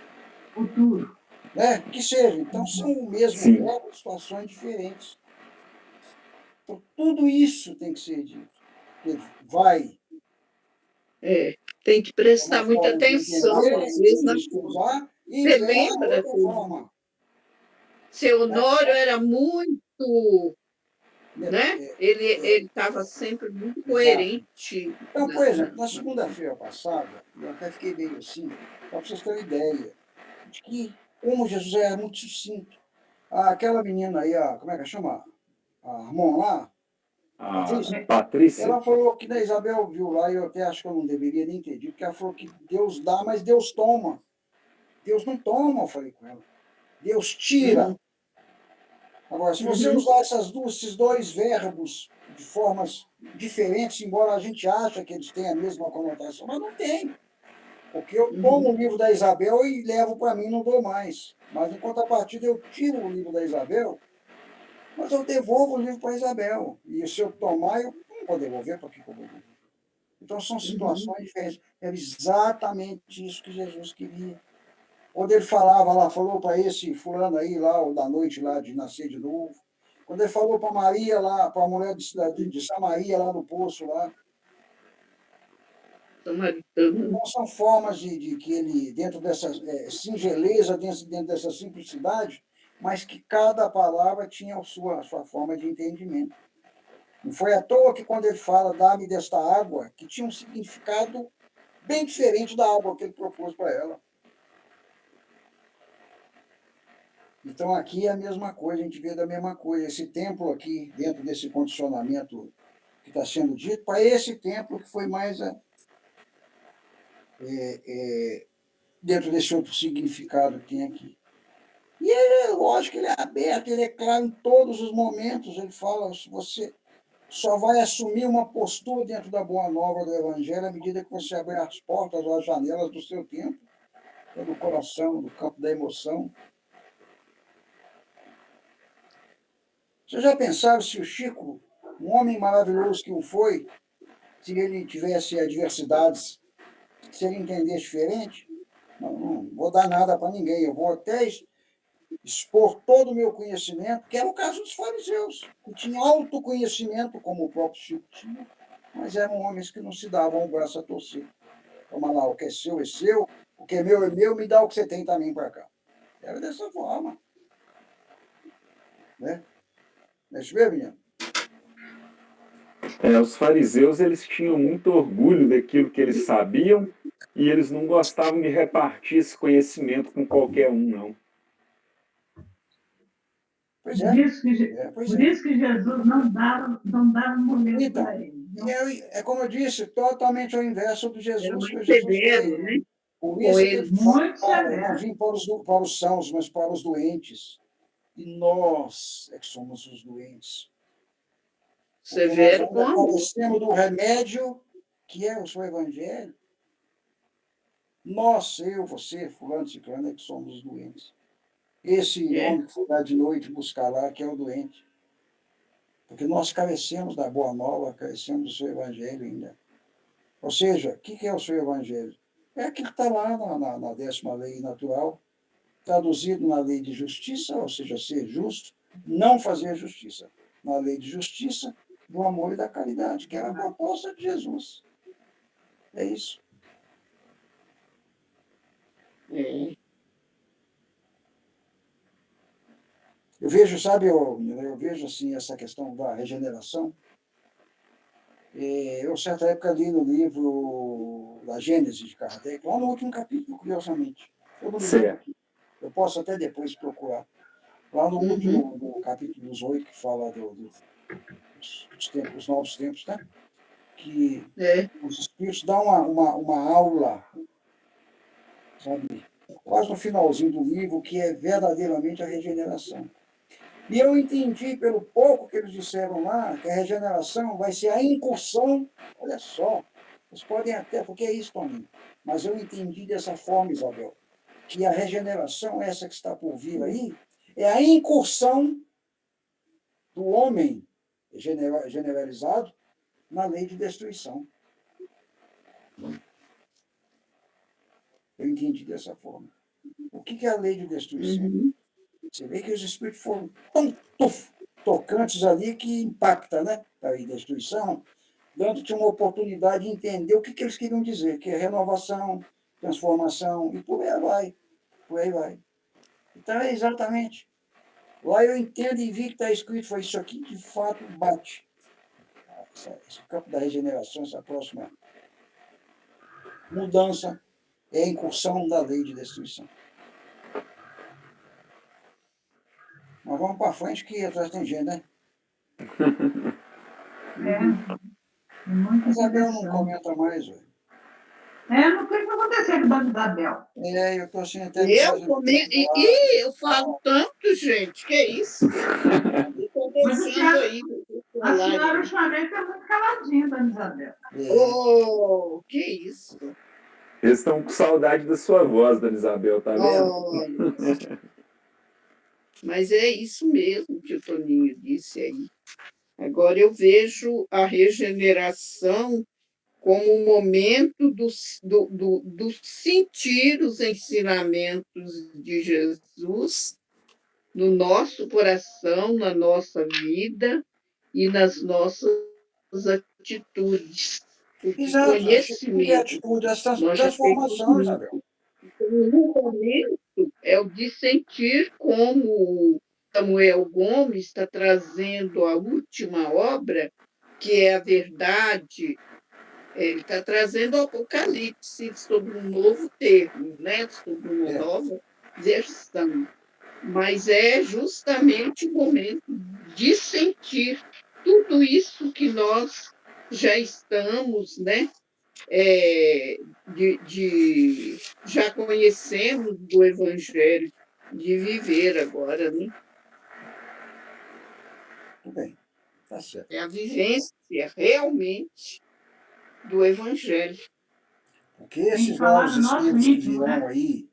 Futuro. Né? Que seja. Então, são o mesmo verbo, situações diferentes. Então, tudo isso tem que ser dito. Porque vai Tem que prestar Uma muita forma de atenção, entender, às vezes, de estudar, e você vem a lembra outra que forma. seu Honório era muito, né? É, Ele estava sempre muito exato. coerente Então, por exemplo, na segunda-feira passada, eu até fiquei meio assim, para vocês terem ideia, de que como Jesus era muito sucinto. Aquela menina aí, como é que chama? A Armon lá, A Patrícia, Patrícia, ela falou que a Isabel viu lá, e eu até acho que eu não deveria nem ter dito, porque ela falou que Deus dá, mas Deus toma. Deus não toma, eu falei com ela. Deus tira. Uhum, Agora, se você uhum, usar esses dois verbos de formas diferentes, embora a gente ache que eles têm a mesma conotação, mas não tem. Porque eu tomo uhum, o livro da Isabel e levo para mim, não dou mais. Mas, em contrapartida, eu tiro o livro da Isabel, mas eu devolvo o livro para a Isabel. E se eu tomar, eu não vou devolver, para que eu vou devolver? Então, são uhum. situações diferentes. Era exatamente isso que Jesus queria. Quando ele falava lá, falou para esse fulano aí, lá, o da noite lá, de nascer de novo. Quando ele falou para Maria lá, para a mulher de Samaria lá no poço lá. Samaritano. Então, são formas de que ele, dentro dessa singeleza, dentro dessa simplicidade, mas que cada palavra tinha a sua forma de entendimento. Não foi à toa que quando ele fala, dá-me desta água, que tinha um significado bem diferente da água que ele propôs para ela. Então, aqui é a mesma coisa, a gente vê da mesma coisa. Esse templo aqui, dentro desse condicionamento que está sendo dito, para esse templo que foi mais dentro desse outro significado que tem aqui. E ele, lógico que ele é aberto, ele é claro em todos os momentos. Ele fala, você só vai assumir uma postura dentro da boa nova do Evangelho à medida que você abrir as portas ou as janelas do seu tempo, que é do coração, do campo da emoção. Você já pensaram se o Chico, um homem maravilhoso que o foi, se ele tivesse adversidades, se ele entendesse diferente? Não vou dar nada para ninguém, eu vou até expor todo o meu conhecimento, que era o caso dos fariseus, que tinham autoconhecimento, como o próprio Chico tinha, mas eram homens que não se davam o braço a torcer. Toma lá, o que é seu, o que é meu, me dá o que você tem também para cá. Era dessa forma. Né? Não é isso mesmo, menino? os fariseus eles tinham muito orgulho daquilo que eles sabiam e eles não gostavam de repartir esse conhecimento com qualquer um, não. Pois Por é. isso que, Pois por é. isso que Jesus não dava moleza Então, para ele. como eu disse, totalmente ao inverso do Era Jesus mais que Jesus severo, veio. né? Por Com isso que ele ele. Muito fala, eu não severo. vim para os sãos, mas para os doentes. E nós é que somos os doentes. Porque nós Severo com ainda amor. carecemos do remédio, que é o seu evangelho. Nós, eu, você, fulano, ciclano, é que somos os doentes. Esse É. homem que foi lá de noite buscar lá, que é o doente. Porque nós carecemos da boa nova, carecemos do seu evangelho ainda. Ou seja, o que é o seu evangelho? É aquilo que está lá na 10ª lei natural, traduzido na lei de justiça, ou seja, ser justo, não fazer justiça. Na lei de justiça, do amor e da caridade, que era a proposta de Jesus. É isso. É. Eu vejo, sabe, eu vejo assim, essa questão da regeneração. Eu, certa época, li no livro da Gênesis de Kardec, lá no último capítulo, curiosamente. Eu não me lembro Certo. aqui. Eu posso até depois procurar. Lá no Uhum. último, no capítulo 18, que fala dos tempos, dos novos tempos, né? Que É. os Espíritos dão uma aula, sabe? Quase no finalzinho do livro, que é verdadeiramente a regeneração. E eu entendi, pelo pouco que eles disseram lá, que a regeneração vai ser a incursão. Olha só, vocês podem até, porque é isso, Toninho, mas eu entendi dessa forma, Isabel, que a regeneração, essa que está por vir aí, é a incursão do homem generalizado na lei de destruição. Eu entendi dessa forma. O que é a lei de destruição? Uhum. Você vê que os espíritos foram tão tocantes ali que impacta, né? A destruição, dando-te uma oportunidade de entender o que eles queriam dizer, que é renovação, transformação, e por aí vai, por aí vai. Então, é exatamente. Lá eu entendo e vi que está escrito, foi isso aqui, de fato, bate. Esse campo da regeneração, essa próxima mudança, é a incursão da lei de destruição. Mas vamos para frente, que atrás tem gente, né? É muito Isabel não interessante. comenta mais, velho. Não sei o que aconteceu com a Isabel. Eu estou assim até... Eu falo tanto, gente, que é isso? Estou deixando aí. A senhora ultimamente é muito caladinha, dona Isabel. Oh, que isso? Eles estão com saudade da sua voz, dona Isabel, tá vendo? Olha. Mas é isso mesmo que o Toninho disse aí. Agora eu vejo a regeneração como um momento do sentir os ensinamentos de Jesus no nosso coração, na nossa vida e nas nossas atitudes. Porque Exato, conhecimento atitude, essa nós já temos transformação, muito. Isabel. Então, no momento, é o de sentir como Samuel Gomes está trazendo a última obra, que é a verdade. Ele está trazendo o Apocalipse sobre um novo termo, né? Sobre uma nova versão. Mas é justamente o momento de sentir tudo isso que nós já estamos, né? Já conhecemos do Evangelho, de viver agora, né? Tudo bem, tá certo. É a vivência realmente do Evangelho. Porque esses novos espíritos que virão aí,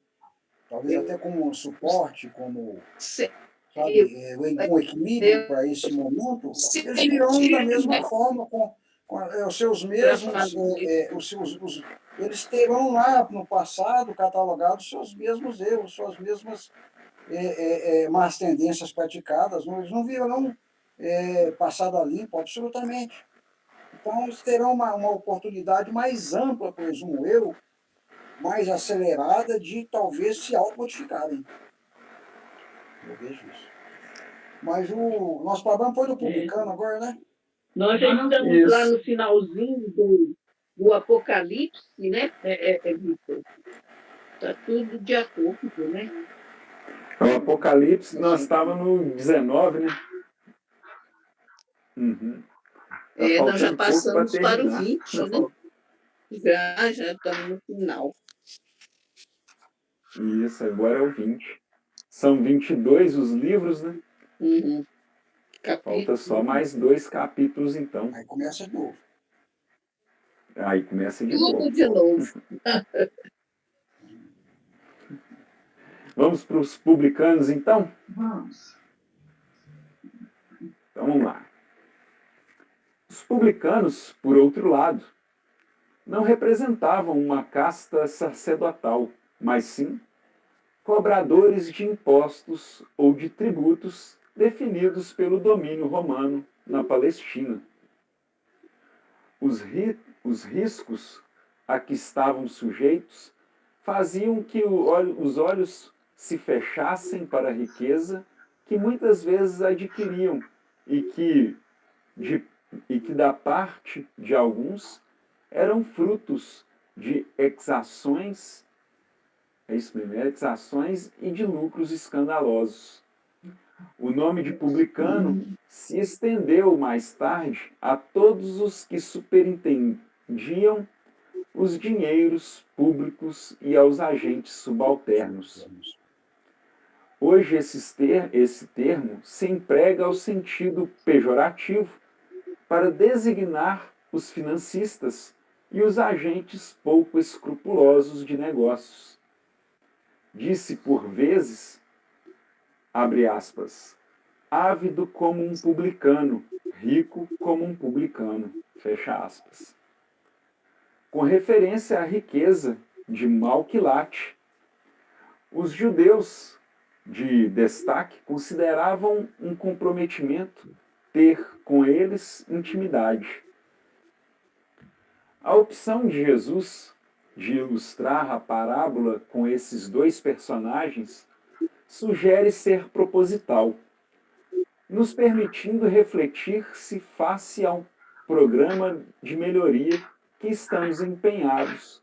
talvez até como suporte, como um equilíbrio para esse momento, eles virão da mesma forma, com os seus mesmos, eles terão lá no passado catalogado seus mesmos erros, suas mesmas más tendências praticadas, eles não virão passado a limpo, absolutamente. Então, eles terão uma oportunidade mais ampla, presumo eu, mais acelerada de talvez se auto-modificarem. Eu vejo isso. Mas o nosso problema foi do publicano agora, né? Nós já estamos lá no finalzinho do Apocalipse, né, Vitor? Está tudo de acordo, né? O Apocalipse, nós estávamos no 19, né? Uhum. Nós já passamos para o 20, né? Já estamos no final. Isso, agora é o 20. São 22 os livros, né? Uhum. Falta só mais 2 capítulos, então. Aí começa de novo. Aí começa de Tudo novo. de novo. Vamos para os publicanos, então? Vamos. Então vamos lá. Os publicanos, por outro lado, não representavam uma casta sacerdotal, mas sim cobradores de impostos ou de tributos definidos pelo domínio romano na Palestina. Os riscos a que estavam sujeitos faziam que os olhos se fechassem para a riqueza que muitas vezes adquiriam e que da parte de alguns eram frutos de exações, é isso mesmo, exações e de lucros escandalosos. O nome de publicano se estendeu mais tarde a todos os que superintendiam os dinheiros públicos e aos agentes subalternos. Hoje esse termo se emprega ao sentido pejorativo para designar os financistas e os agentes pouco escrupulosos de negócios. Disse por vezes, abre aspas, ávido como um publicano, rico como um publicano, fecha aspas. Com referência à riqueza de Malquilate, os judeus de destaque consideravam um comprometimento ter com eles intimidade. A opção de Jesus de ilustrar a parábola com esses dois personagens sugere ser proposital, nos permitindo refletir-se face ao programa de melhoria que estamos empenhados.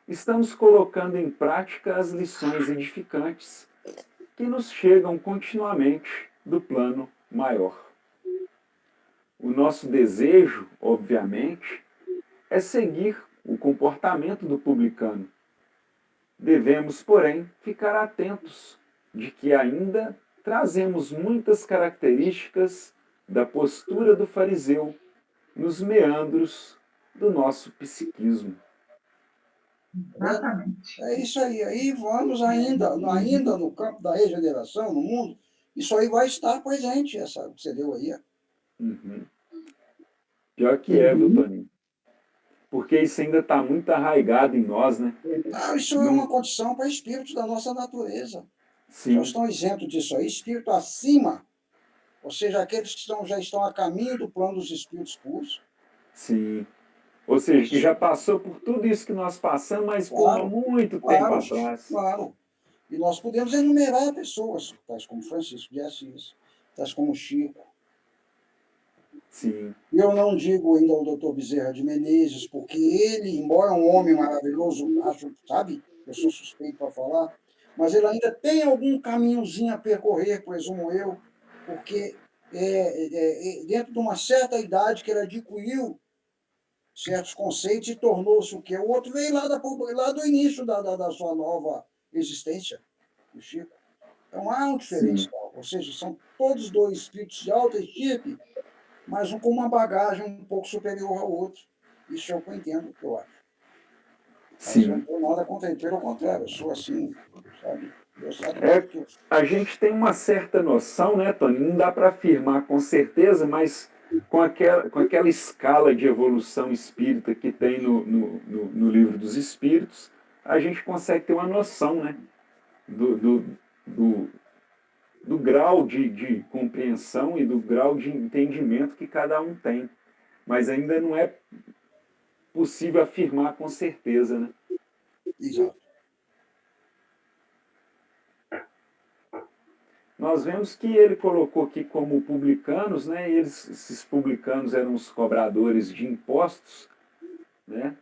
Estamos colocando em prática as lições edificantes que nos chegam continuamente do plano maior. O nosso desejo, obviamente, é seguir o comportamento do publicano. Devemos, porém, ficar atentos de que ainda trazemos muitas características da postura do fariseu nos meandros do nosso psiquismo. Exatamente. É isso aí. Aí vamos ainda no campo da regeneração, no mundo, isso aí vai estar presente, essa que você deu aí. Uhum. Pior que é, viu, Toninho? Porque isso ainda está muito arraigado em nós, né? Não, isso é uma condição para espíritos da nossa natureza. Sim. Só estão isentos disso aí. Espírito acima, ou seja, aqueles que já estão a caminho do plano dos espíritos puros. Sim. Ou seja, que já passou por tudo isso que nós passamos, mas por muito tempo atrás. Claro. E nós podemos enumerar pessoas, tais como Francisco de Assis, tais como Chico. Sim. Eu não digo ainda ao doutor Bezerra de Menezes, porque ele, embora um homem maravilhoso, acho, sabe, eu sou suspeito para falar, mas ele ainda tem algum caminhozinho a percorrer, presumo eu, porque dentro de uma certa idade que ele adquiriu certos conceitos e tornou-se o quê? O outro veio lá do início da sua nova existência, o Chico. Então há um diferencial, ou seja, são todos dois espíritos de alta estirpe, mas um com uma bagagem um pouco superior ao outro. Isso é o que eu entendo, que eu acho. Mas eu não tenho nada contra ele, pelo contrário, eu sou assim, sabe? Deus sabe que eu... A gente tem uma certa noção, né, Tony? Não dá para afirmar com certeza, mas com aquela escala de evolução espírita que tem no Livro dos Espíritos, a gente consegue ter uma noção, né, do grau de compreensão e do grau de entendimento que cada um tem. Mas ainda não é possível afirmar com certeza, né? Exato. Nós vemos que ele colocou aqui como publicanos, né? Esses publicanos eram os cobradores de impostos, né?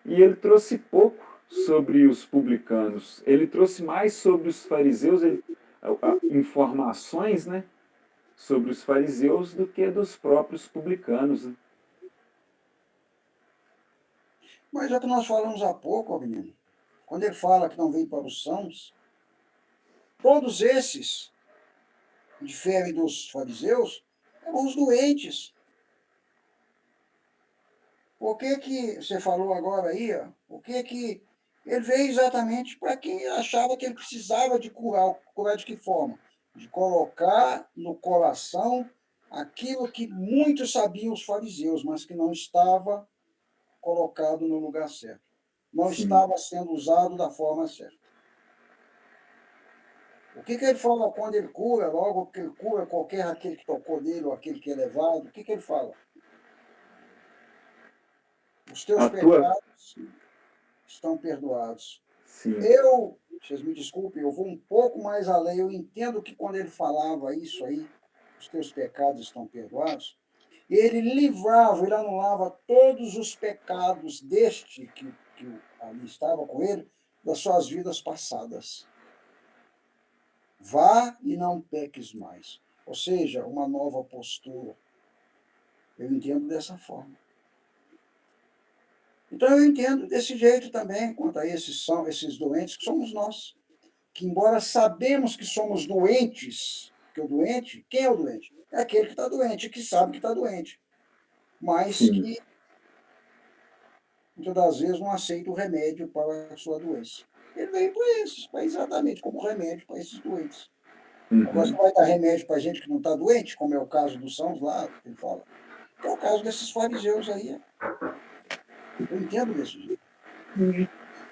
E ele trouxe pouco sobre os publicanos. Ele trouxe mais sobre os fariseus, informações, né? Sobre os fariseus do que dos próprios publicanos. Né? Mas é o que nós falamos há pouco, menino. Quando ele fala que não veio para os sãos, todos esses, diferem dos fariseus, eram os doentes. Por que você falou agora aí, ó, por que ele veio exatamente para quem achava que ele precisava de curar de que forma? De colocar no coração aquilo que muitos sabiam os fariseus, mas que não estava colocado no lugar certo. Não estava sendo usado da forma certa. O que ele fala quando ele cura, logo que ele cura qualquer aquele que tocou nele ou aquele que é levado? O que ele fala? Os teus pecados estão perdoados. Sim. Vocês me desculpem, eu vou um pouco mais além. Eu entendo que quando ele falava isso aí, os teus pecados estão perdoados, ele livrava, ele anulava todos os pecados deste que ali estava com ele, das suas vidas passadas. Vá e não peques mais. Ou seja, uma nova postura. Eu entendo dessa forma. Então eu entendo desse jeito também quanto a esses doentes que somos nós. Que embora sabemos que somos doentes, porque o doente, quem é o doente? É aquele que está doente, que sabe que está doente. Mas que muitas das vezes não aceita o remédio para a sua doença. Ele veio para exatamente como remédio para esses doentes. Agora, você vai dar remédio para gente que não está doente, como é o caso dos sãos lá, que ele fala. Que é o caso desses fariseus aí. Eu entendo desse jeito.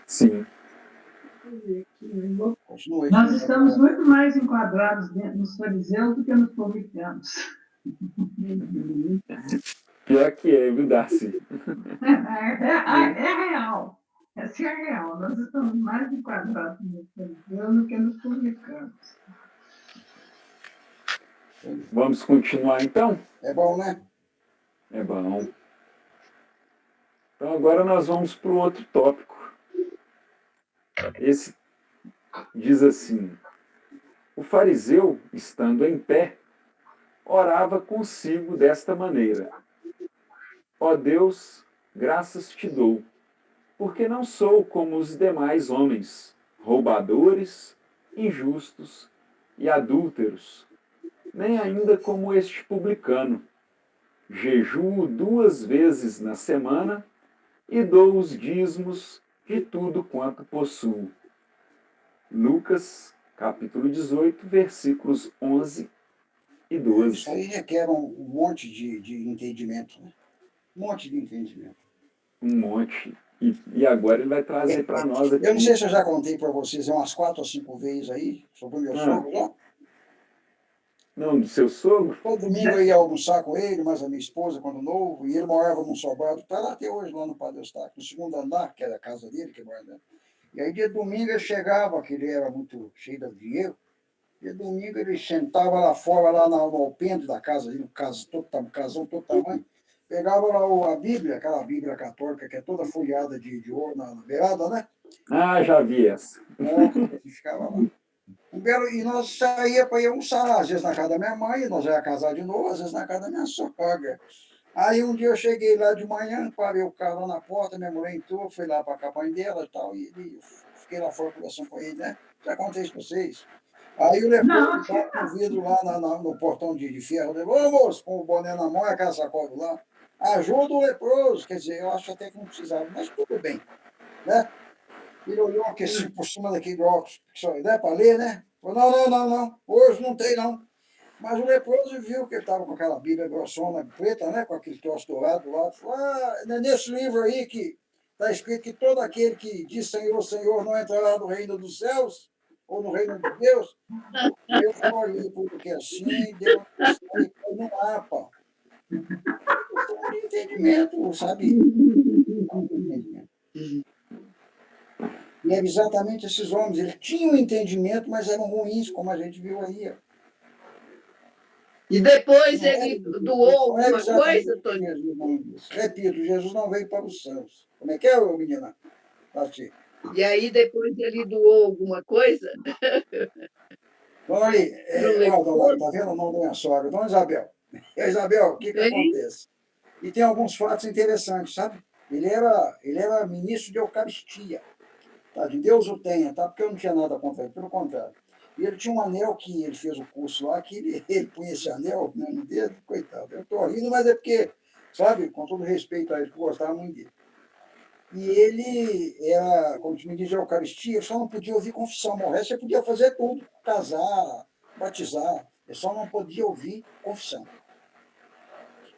Sim. Continue. Nós estamos muito mais enquadrados nos fariseus do que nos publicanos. Pior que é, viu, Darcy? É real. Essa é real. Nós estamos mais enquadrados no Deus do que nos comunicamos. Vamos continuar então? É bom, né? É bom. Então agora nós vamos para o outro tópico. Esse diz assim: o fariseu, estando em pé, orava consigo desta maneira: ó Deus, graças te dou, porque não sou como os demais homens, roubadores, injustos e adúlteros, nem ainda como este publicano. Jejuo 2 vezes na semana e dou os dízimos de tudo quanto possuo. Lucas, capítulo 18, versículos 11 e 12. Isso aí requer um monte de entendimento, né? Um monte de entendimento. Um monte. E agora ele vai trazer para nós aqui. Eu não sei se eu já contei para vocês umas 4 ou 5 vezes aí, sobre o meu sogro lá. Não, do seu sogro? Todo domingo eu ia almoçar com ele, mas a minha esposa, quando novo, e ele morava num sobrado, está lá até hoje, lá no Padre Eustáquio, no segundo andar, que era a casa dele, que mora dentro. E aí, dia de domingo, ele chegava, que ele era muito cheio de dinheiro, dia de domingo ele sentava lá fora, lá no alpendre da casa dele, casão todo tamanho, pegava lá a Bíblia, aquela Bíblia católica, que é toda folheada de ouro na beirada, né? Ah, já vi essa. Ele ficava lá. E nós saía para ir almoçar lá, às vezes na casa da minha mãe, nós já ia casar de novo, às vezes na casa da minha sogra. Aí um dia eu cheguei lá de manhã, parei o carro lá na porta, minha mulher entrou, foi lá para a cabanha dela e tal, e fiquei lá fora conversando com ele, né? Já contei isso para vocês. Aí o leproso estava com o vidro lá no portão de ferro dele, ô moço, com o boné na mão e aquela sacola lá, ajuda o leproso, quer dizer, eu acho até que não precisava, mas tudo bem, né? Ele olhou aqui por cima daquele óculos, né, para ler, né? Falou, não, hoje não tem, não. Mas o leproso viu que ele estava com aquela Bíblia grossona preta, né, com aquele troço dourado lá, falou, é nesse livro aí que está escrito que todo aquele que diz Senhor, Senhor, não entrará no reino dos céus, ou no reino de Deus. E eu só olhei porque assim, deu no mapa. Questão de entendimento, sabe? Entendimento. E eram exatamente esses homens. Eles tinham entendimento, mas eram ruins, como a gente viu aí. E depois ele doou alguma coisa, Tony? Repito, Jesus não veio para os céus. Como é que é, menina? Assim. E aí depois ele doou alguma coisa? Dona aí, tá vendo o nome da minha sogra? Dona Isabel. Isabel, o que acontece? E tem alguns fatos interessantes, sabe? Ele era ministro de Eucaristia. Tá? De Deus o tenha, tá? Porque eu não tinha nada contra ele, pelo contrário. E ele tinha um anel que ele fez o curso lá, que ele punha esse anel no dedo, coitado. Eu estou rindo, mas é porque, sabe, com todo respeito a ele, que eu gostava muito dele. E ele era, como me diz, a Eucaristia, só não podia ouvir confissão, o resto ele podia fazer tudo, casar, batizar, ele só não podia ouvir confissão.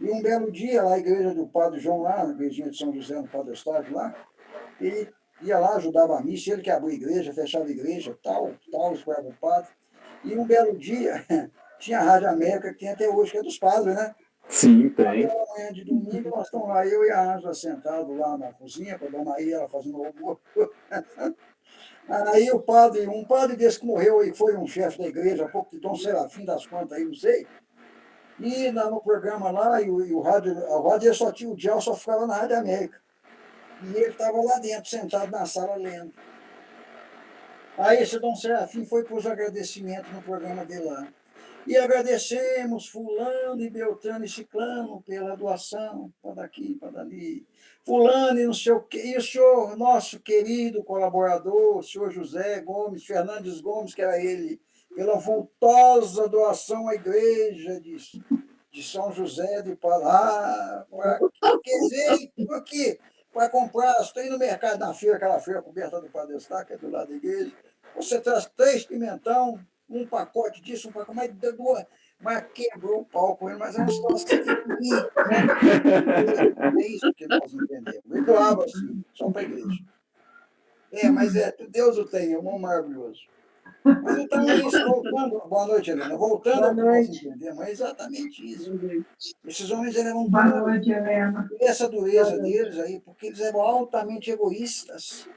E um belo dia, lá na igreja do Padre João, lá, na igrejinha de São José, no Padre Eustáquio, lá, ele ia lá, ajudava a missa, ele que abriu a igreja, fechava a igreja, tal, esperava o padre. E um belo dia, tinha a Rádio América, que tem até hoje, que é dos padres, né? Sim, tem. Pela manhã de domingo, nós estamos lá, eu e a Ângela sentados lá na cozinha, com a dona Ia, ela fazendo almoço. Aí um padre desse que morreu aí, foi um chefe da igreja, há pouco de Dom Serafim das Quantas aí, não sei. E no programa lá, e o rádio, a rádio só tinha o dial, só ficava na Rádio América. E ele estava lá dentro, sentado na sala, lendo. Aí esse Dom Serafim foi para os agradecimentos no programa dele lá. E agradecemos fulano e Beltrano e Ciclano pela doação, para daqui, para dali. Fulano e não sei o quê. E o senhor, nosso querido colaborador, o senhor José Gomes, Fernandes Gomes, que era ele, pela vultosa doação à igreja de São José de Pará. Quer dizer, por quê? Para comprar, estou indo no mercado, na feira, aquela feira coberta do Padre Eustáquio, que é do lado da igreja, você traz 3 pimentão, um pacote disso, um pacote, mas quebrou o pau com ele, mas é uma situação que tem que ir, né? É isso que nós entendemos. Ele doava assim, só para a igreja. Mas Deus o tem, é um homem maravilhoso. Mas então é isso, voltando. Boa noite, Helena. Voltando Boa ao que nós noite. entendemos, é exatamente isso. Boa noite. Esses homens eram Boa duros. noite, Helena. E essa Boa dureza noite. deles aí, porque eles eram altamente egoístas.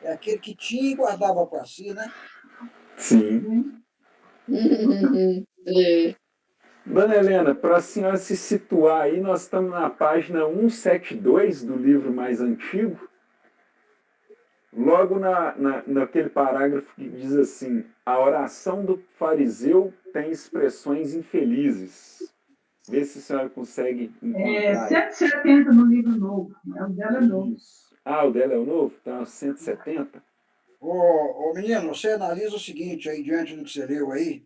É aquele que tinha e guardava para si, né? Sim. É. Dona Helena, para a senhora se situar aí, nós estamos na página 172 do livro mais antigo, logo naquele parágrafo que diz assim: a oração do fariseu tem expressões infelizes. Vê se a senhora consegue É encontrar aí. 170 no livro novo. O dela é novo. Isso. Ah, o dela é o novo? Tá, 170. Ô, menino, você analisa o seguinte aí, diante do que você leu aí.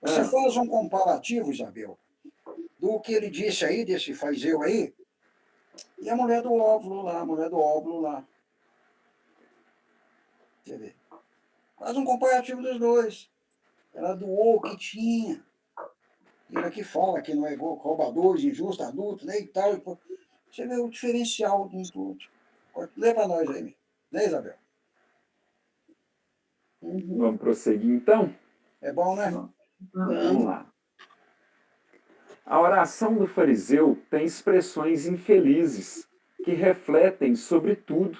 Você Ah, faz um comparativo, Isabel, do que ele disse aí, desse fariseu aí, e a mulher do óvulo lá, a mulher do óvulo lá. Você vê. Faz um comparativo dos dois. Ela doou o que tinha. Ele aqui fala que não é igual roubadores, injusto, adulto, né, e tal. Você vê o diferencial de um do outro. Lê para nós aí, né, Isabel? vamos prosseguir então? É bom, né? Vamos. Vamos lá. A oração do fariseu tem expressões infelizes que refletem, sobretudo,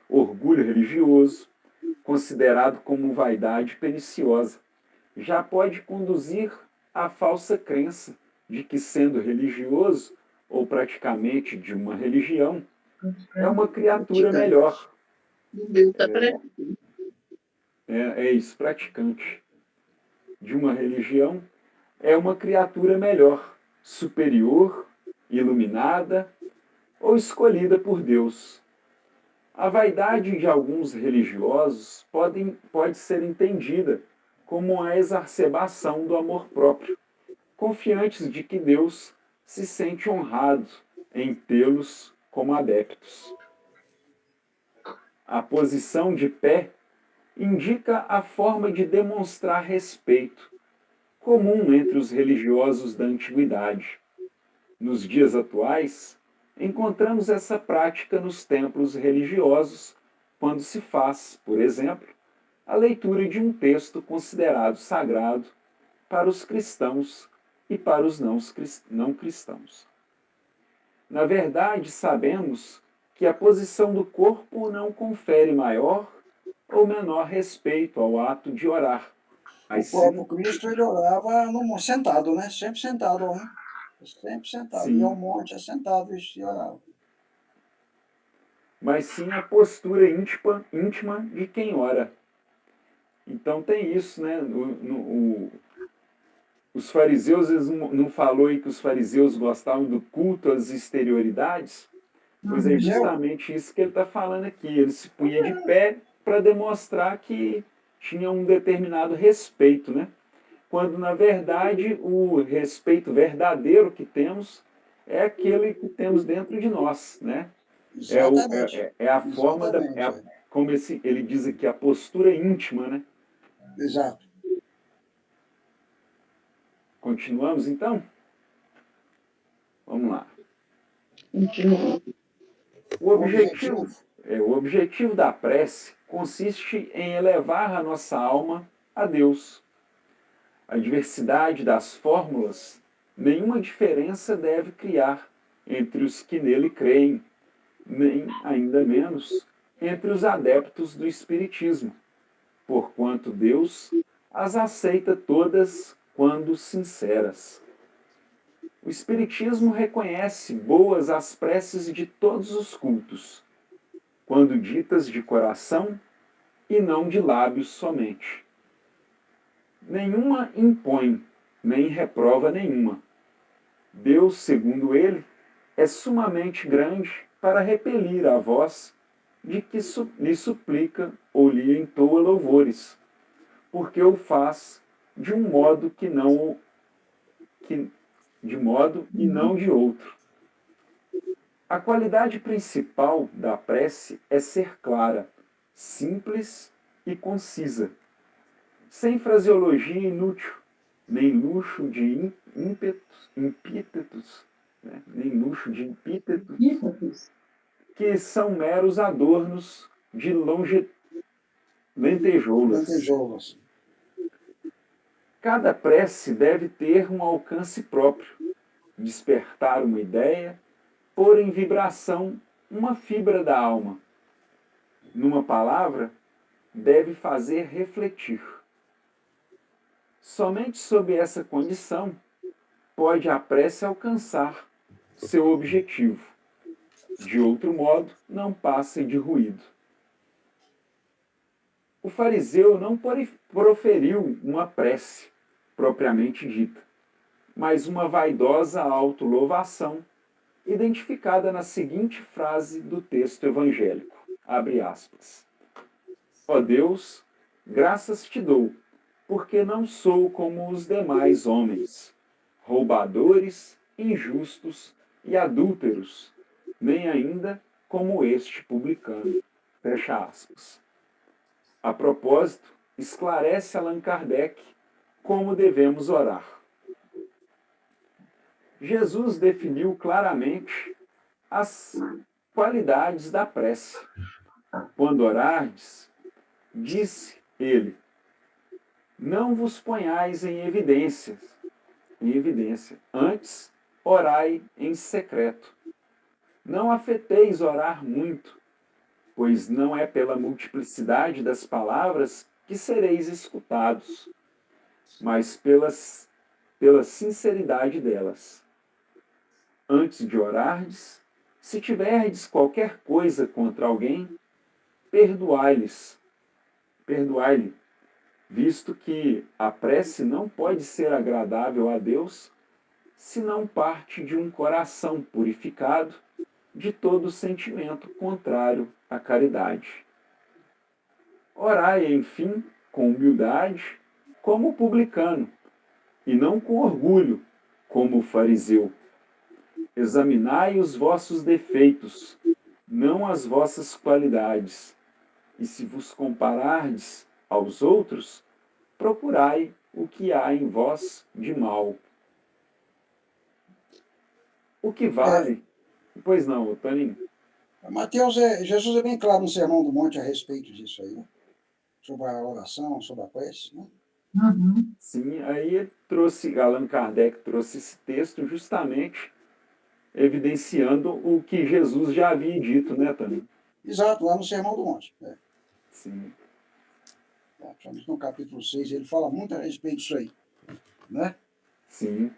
orgulho religioso, considerado como vaidade perniciosa. Já pode conduzir à falsa crença de que, sendo religioso ou praticamente de uma religião, é uma criatura melhor. O meu está É isso, praticante de uma religião, é uma criatura melhor, superior, iluminada ou escolhida por Deus. A vaidade de alguns religiosos pode ser entendida como uma exacerbação do amor próprio, confiantes de que Deus se sente honrado em tê-los como adeptos. A posição de pé indica a forma de demonstrar respeito, comum entre os religiosos da antiguidade. Nos dias atuais, encontramos essa prática nos templos religiosos, quando se faz, por exemplo, a leitura de um texto considerado sagrado para os cristãos e para os não cristãos. Na verdade, sabemos que a posição do corpo não confere maior ou menor respeito ao ato de orar, O mas próprio sim, Cristo, ele orava sentado, né? Sempre sentado, né? Sempre sentado. Ia ao sim, monte, sentado e orava. mas sim a postura íntima de quem ora. Então tem isso, né? Os fariseus, eles não falou aí que os fariseus gostavam do culto às exterioridades? Pois é Eu? justamente isso que ele está falando aqui. Ele se punha de pé para demonstrar que tinha um determinado respeito, né? Quando, na verdade, o respeito verdadeiro que temos é aquele que temos dentro de nós, né? Exatamente. É a forma, Exatamente. como ele diz aqui, a postura íntima, né? Exato. Continuamos, então? Vamos lá. continua. O O objetivo. objetivo da prece consiste em elevar a nossa alma a Deus. A diversidade das fórmulas nenhuma diferença deve criar entre os que nele creem, nem ainda menos entre os adeptos do Espiritismo, porquanto Deus as aceita todas quando sinceras. O Espiritismo reconhece boas as preces de todos os cultos, quando ditas de coração e não de lábios somente. Nenhuma impõe, nem reprova nenhuma. Deus, segundo ele, é sumamente grande para repelir a voz de que lhe suplica ou lhe entoa louvores, porque o faz de um modo que de modo e não de outro. A qualidade principal da prece é ser clara, simples e concisa, sem fraseologia inútil, nem luxo de epítetos, né? Nem luxo de epítetos, que são meros adornos de lentejoulas. Lantejoulas. Cada prece deve ter um alcance próprio, despertar uma ideia, pôr em vibração uma fibra da alma. Numa palavra, deve fazer refletir. Somente sob essa condição pode a prece alcançar seu objetivo. De outro modo, não passa de ruído. O fariseu não proferiu uma prece propriamente dita, mas uma vaidosa autolouvação, identificada na seguinte frase do texto evangélico, abre aspas: Ó Deus, graças te dou, porque não sou como os demais homens, roubadores, injustos e adúlteros, nem ainda como este publicano. Fecha aspas. A propósito, esclarece Allan Kardec como devemos orar. Jesus definiu claramente as qualidades da prece. Quando orardes, disse ele, não vos ponhais em evidência, antes orai em secreto. Não afeteis orar muito, pois não é pela multiplicidade das palavras que sereis escutados, mas pela sinceridade delas. Antes de orardes, se tiverdes qualquer coisa contra alguém, perdoai-lhe, visto que a prece não pode ser agradável a Deus se não parte de um coração purificado de todo sentimento contrário à caridade. Orai, enfim, com humildade, como o publicano, e não com orgulho, como o fariseu. Examinai os vossos defeitos, não as vossas qualidades, e se vos comparardes aos outros, procurai o que há em vós de mal. O que vale... Pois não, Toninho? Mateus, Jesus é bem claro no Sermão do Monte a respeito disso aí, né? Sobre a oração, sobre a prece, né? Uhum. Sim, aí Allan Kardec trouxe esse texto justamente evidenciando o que Jesus já havia dito, né, Toninho? Exato, lá no Sermão do Monte. Sim. Principalmente no capítulo 6, ele fala muito a respeito disso aí, né? Sim.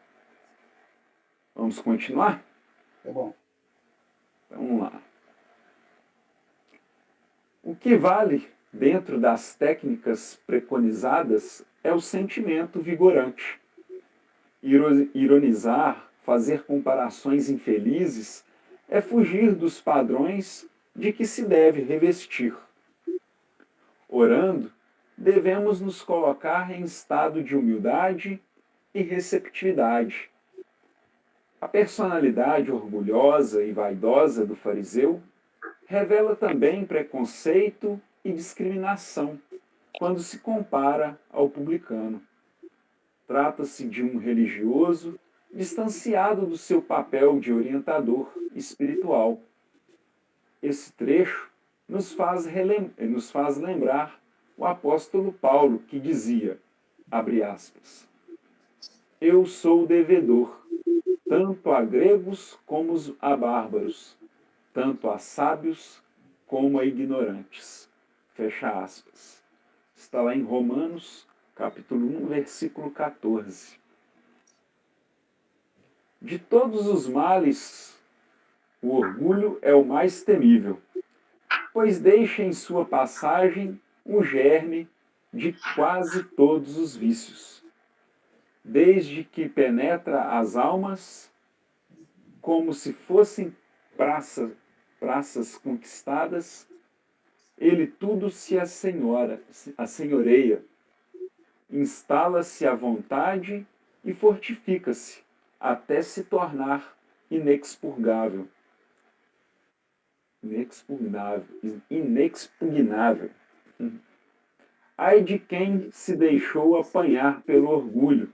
Vamos continuar? É bom. Então, vamos lá. O que vale dentro das técnicas preconizadas é o sentimento vigorante. Ironizar, fazer comparações infelizes, é fugir dos padrões de que se deve revestir. Orando, devemos nos colocar em estado de humildade e receptividade. A personalidade orgulhosa e vaidosa do fariseu revela também preconceito e discriminação quando se compara ao publicano. Trata-se de um religioso distanciado do seu papel de orientador espiritual. Esse trecho nos faz lembrar o apóstolo Paulo, que dizia, abre aspas, eu sou devedor, tanto a gregos como a bárbaros, tanto a sábios como a ignorantes. Fecha aspas. Está lá em Romanos, capítulo 1, versículo 14. De todos os males, o orgulho é o mais temível, pois deixa em sua passagem um germe de quase todos os vícios. Desde que penetra as almas, como se fossem praças conquistadas, ele tudo se assenhoreia, instala-se à vontade e fortifica-se, até se tornar inexpugnável. Inexpugnável. Ai de quem se deixou apanhar pelo orgulho,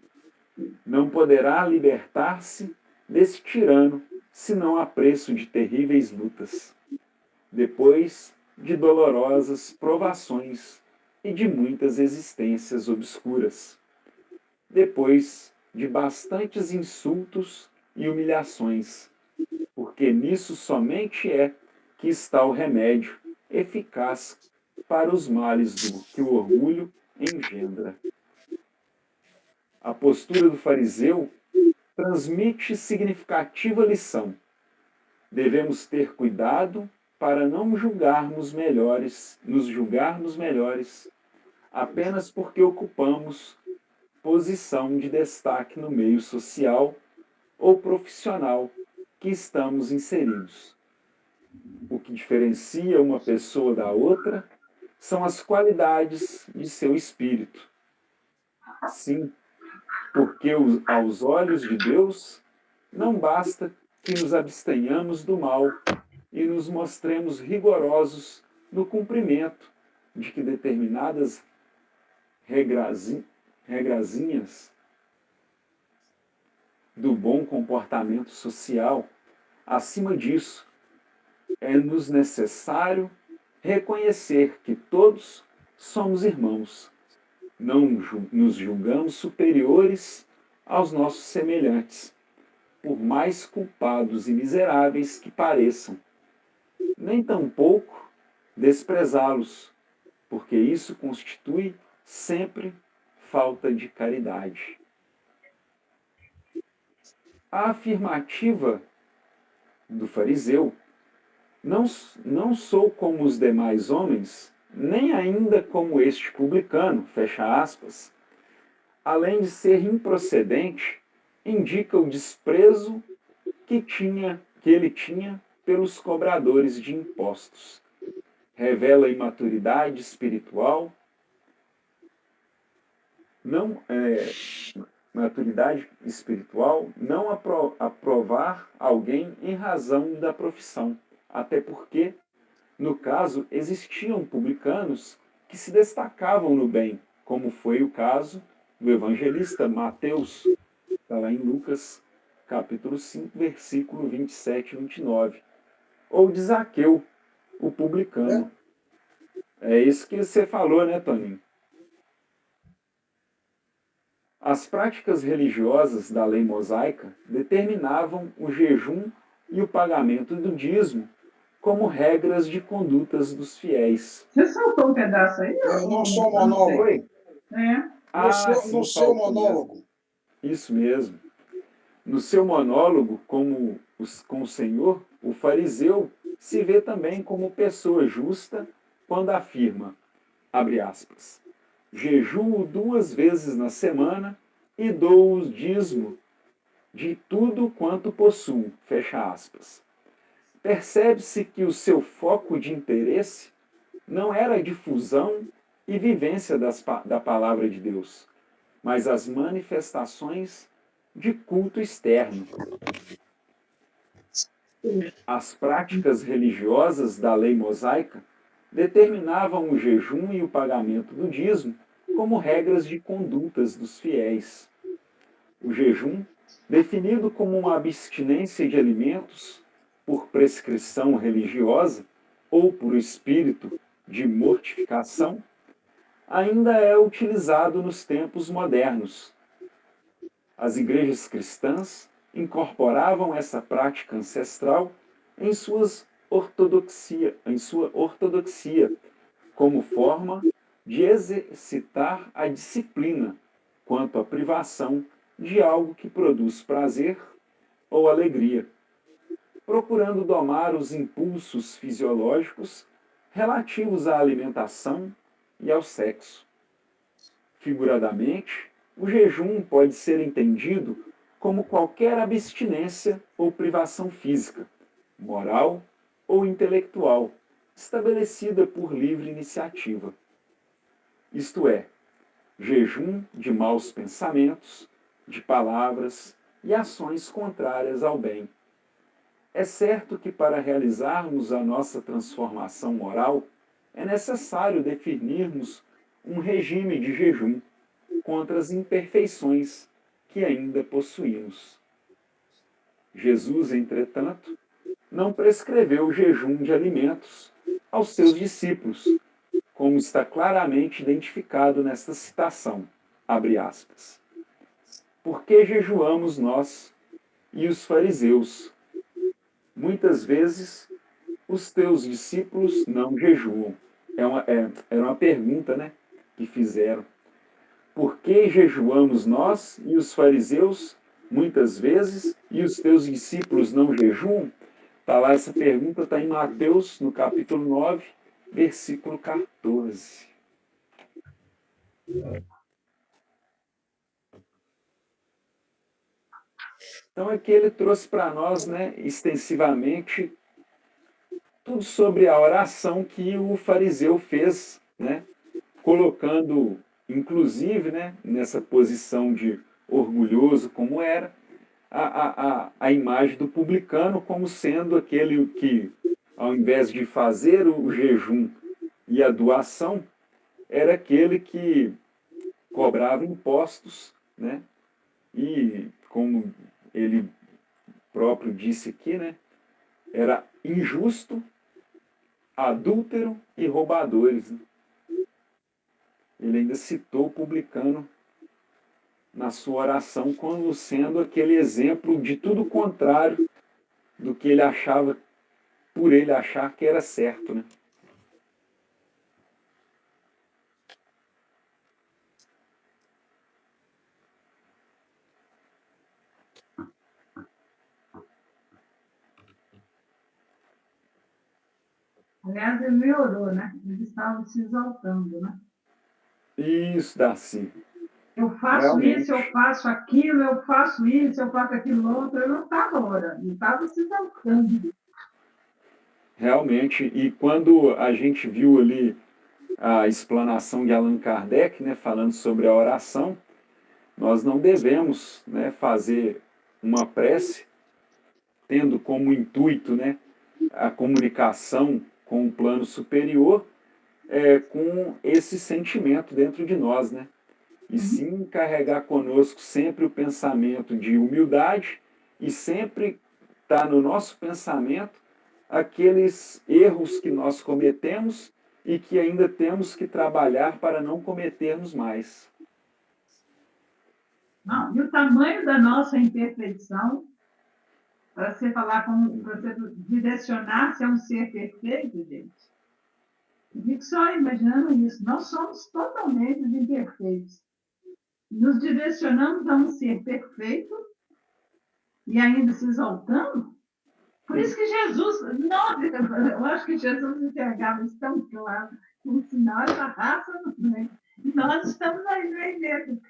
não poderá libertar-se desse tirano, senão a preço de terríveis lutas, depois de dolorosas provações e de muitas existências obscuras. depois de bastantes insultos e humilhações, porque nisso somente é que está o remédio eficaz para os males que o orgulho engendra. A postura do fariseu transmite significativa lição. Devemos ter cuidado para não nos julgarmos melhores apenas porque ocupamos posição de destaque no meio social ou profissional que estamos inseridos. O que diferencia uma pessoa da outra são as qualidades de seu espírito. Sim, porque aos olhos de Deus não basta que nos abstenhamos do mal e nos mostremos rigorosos no cumprimento de que determinadas regrazinhas do bom comportamento social. Acima disso, é-nos necessário reconhecer que todos somos irmãos. Não nos julgamos superiores aos nossos semelhantes, por mais culpados e miseráveis que pareçam, nem tampouco desprezá-los, porque isso constitui sempre falta de caridade. A afirmativa do fariseu, não sou como os demais homens, nem ainda como este publicano, fecha aspas, além de ser improcedente, indica o desprezo que ele tinha pelos cobradores de impostos. Revela imaturidade espiritual, não aprovar alguém em razão da profissão, até porque, no caso, existiam publicanos que se destacavam no bem, como foi o caso do evangelista Mateus, está lá em Lucas, capítulo 5, versículo 27 e 29, ou de Zaqueu, o publicano. É isso que você falou, né, Toninho? As práticas religiosas da lei mosaica determinavam o jejum e o pagamento do dízimo como regras de condutas dos fiéis. Você saltou um pedaço aí? No seu monólogo. É. No seu monólogo. Isso mesmo. No seu monólogo com o Senhor, o fariseu se vê também como pessoa justa quando afirma, abre aspas, jejuo 2 vezes na semana e dou o dízimo de tudo quanto possuo, fecha aspas. Percebe-se que o seu foco de interesse não era a difusão e vivência da palavra de Deus, mas as manifestações de culto externo. As práticas religiosas da lei mosaica determinavam o jejum e o pagamento do dízimo como regras de condutas dos fiéis. O jejum, definido como uma abstinência de alimentos por prescrição religiosa ou por espírito de mortificação, ainda é utilizado nos tempos modernos. As igrejas cristãs incorporavam essa prática ancestral em sua ortodoxia, como forma de exercitar a disciplina quanto à privação de algo que produz prazer ou alegria, procurando domar os impulsos fisiológicos relativos à alimentação e ao sexo. Figuradamente, o jejum pode ser entendido como qualquer abstinência ou privação física, moral ou intelectual, estabelecida por livre iniciativa. Isto é, jejum de maus pensamentos, de palavras e ações contrárias ao bem. É certo que para realizarmos a nossa transformação moral, é necessário definirmos um regime de jejum contra as imperfeições que ainda possuímos. Jesus, entretanto, não prescreveu o jejum de alimentos aos seus discípulos, como está claramente identificado nesta citação, abre aspas. Por que jejuamos nós e os fariseus? Muitas vezes os teus discípulos não jejuam. Era uma pergunta, né, que fizeram. Por que jejuamos nós e os fariseus muitas vezes e os teus discípulos não jejuam? Tá lá, essa pergunta está em Mateus, no capítulo 9, versículo 14. Então aqui ele trouxe para nós, né, extensivamente, tudo sobre a oração que o fariseu fez, né, colocando, inclusive, né, nessa posição de orgulhoso como era, a imagem do publicano como sendo aquele que, ao invés de fazer o jejum e a doação, era aquele que cobrava impostos, né? E, como ele próprio disse aqui, né? Era injusto, adúltero e roubadores. Né? Ele ainda citou o publicano na sua oração como sendo aquele exemplo de tudo o contrário do que ele achava, por ele achar que era certo, né? Aliás, ele melhorou, né? Ele estava se exaltando, né? Isso, Darcy. Eu faço Realmente. isso, eu faço aquilo, eu faço isso, eu faço aquilo outro. Eu não estava orando, eu estava se exaltando. Realmente. E quando a gente viu ali a explanação de Allan Kardec, né, falando sobre a oração, nós não devemos, né, fazer uma prece tendo como intuito, né, a comunicação com o plano superior, com esse sentimento dentro de nós, né? E sim carregar conosco sempre o pensamento de humildade e sempre estar no nosso pensamento aqueles erros que nós cometemos e que ainda temos que trabalhar para não cometermos mais. Não, e o tamanho da nossa imperfeição, para você falar como, para você direcionar-se a um ser perfeito, gente. Eu fico só imaginando isso. Nós somos totalmente imperfeitos. Nos direcionamos a um ser perfeito e ainda se exaltando. Por isso que Jesus, não, eu acho que Jesus enxergava isso tão claro, como se nós, a raça, né? Nós estamos aí no meio dele.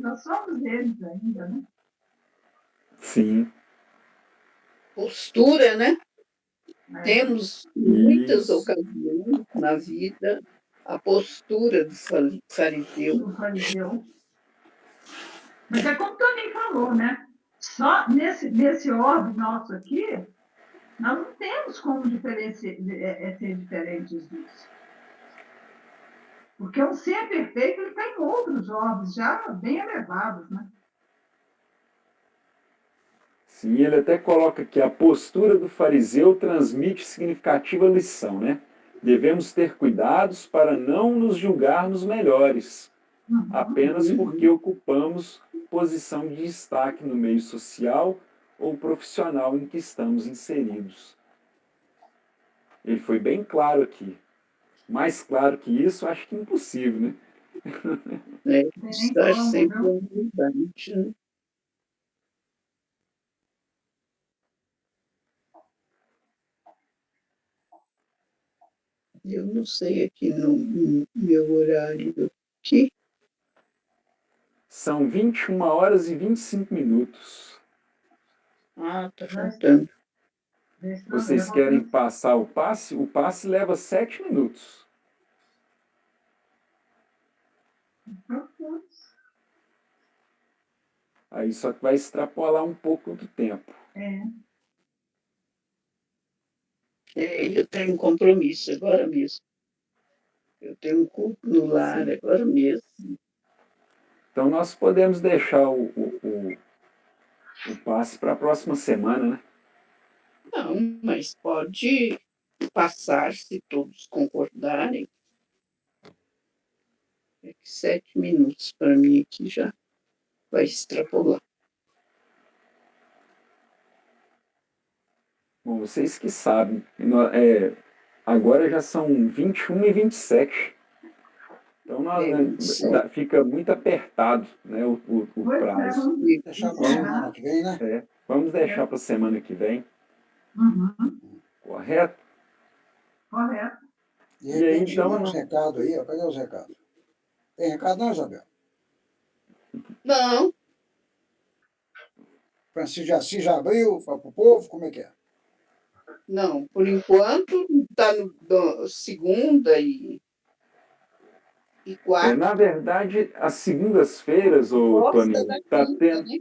Nós somos eles ainda, né? Sim. Postura, né? Temos muitas Isso. ocasiões na vida a postura do fariseu. Do fariseu. Mas é como o Toninho falou, né? Só nesse orbe nosso aqui, nós não temos como ser diferentes disso. Porque um ser perfeito ele tem outros orbes já bem elevados, né? Sim, ele até coloca que a postura do fariseu transmite significativa lição, né? Devemos ter cuidados para não nos julgarmos melhores, apenas porque ocupamos posição de destaque no meio social ou profissional em que estamos inseridos. Ele foi bem claro aqui. Mais claro que isso, acho que impossível, né? Estar sempre humildade, né? Eu não sei aqui no meu horário aqui. São 21 horas e 25 minutos. Ah, tá faltando. Vocês querem passar o passe? O passe leva 7 minutos. Aí só que vai extrapolar um pouco do tempo. Eu tenho um compromisso agora mesmo. Eu tenho um culto no lar agora mesmo. Então nós podemos deixar o passe para a próxima semana, né? Não, mas pode passar se todos concordarem. 7 minutos para mim aqui já. vai extrapolar. Bom, vocês que sabem. Agora já são 21h27. Então fica muito apertado, né, o Pois é, prazo. vamos Deixar para a semana que vem, né? Vamos deixar para a semana que vem, Uhum, correto? correto. De E aí, repente, então, tem uns recados aí, ó. Cadê os recados? Tem recado não, Isabel? Não, Francisco de Assis já abriu para o povo? Como é que é? não. Por enquanto, está no segunda e quarta. Na verdade, as segundas-feiras, ô Gosta Toninho, da quinta, né?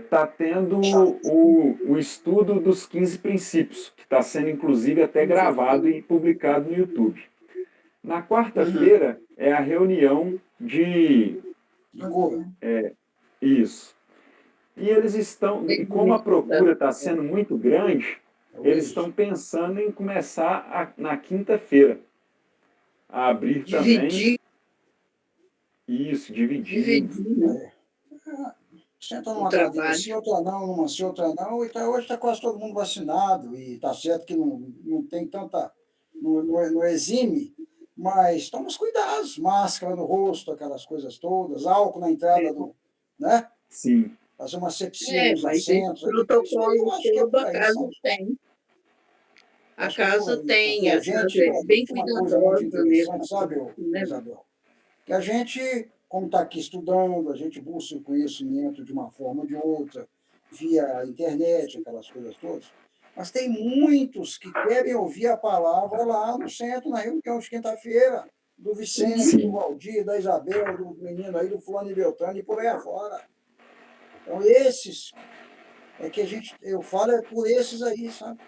tá tendo o estudo dos 15 princípios, que está sendo inclusive até gravado e publicado no YouTube. Na quarta-feira é a reunião de De cura. isso. E eles estão, e como a procura está sendo muito grande, É o eles êxito. estão pensando em começar na quinta-feira a abrir também. Isso, dividir. Dividir Senta o numa cadeira assim, trabalho. outra não, numa assim, outra não. E hoje está quase todo mundo vacinado. E está certo que não tem tanta. Não exime, mas toma os cuidados. Máscara no rosto, aquelas coisas todas, álcool na entrada do. Né? Sim, Fazer uma sepsia nos Mas esse assentos. Isso aí eu protocolo acho que é todo por a aí, casa sabe? tem. A Acho que é por casa aí. Porque tem, a a casa gente, é bem uma coisa muito cuidadosa interessante, nesse sabe, ponto, né? Isabel? Que a gente, como está aqui estudando, a gente busca o conhecimento de uma forma ou de outra, via internet, aquelas coisas todas, mas tem muitos que querem ouvir a palavra lá no centro, na reunião de quinta-feira, do Vicente, do sim, Valdir, da Isabel, do menino aí, do fulano e Beltrano, e por aí afora. Então, esses é que eu falo é por esses aí, sabe?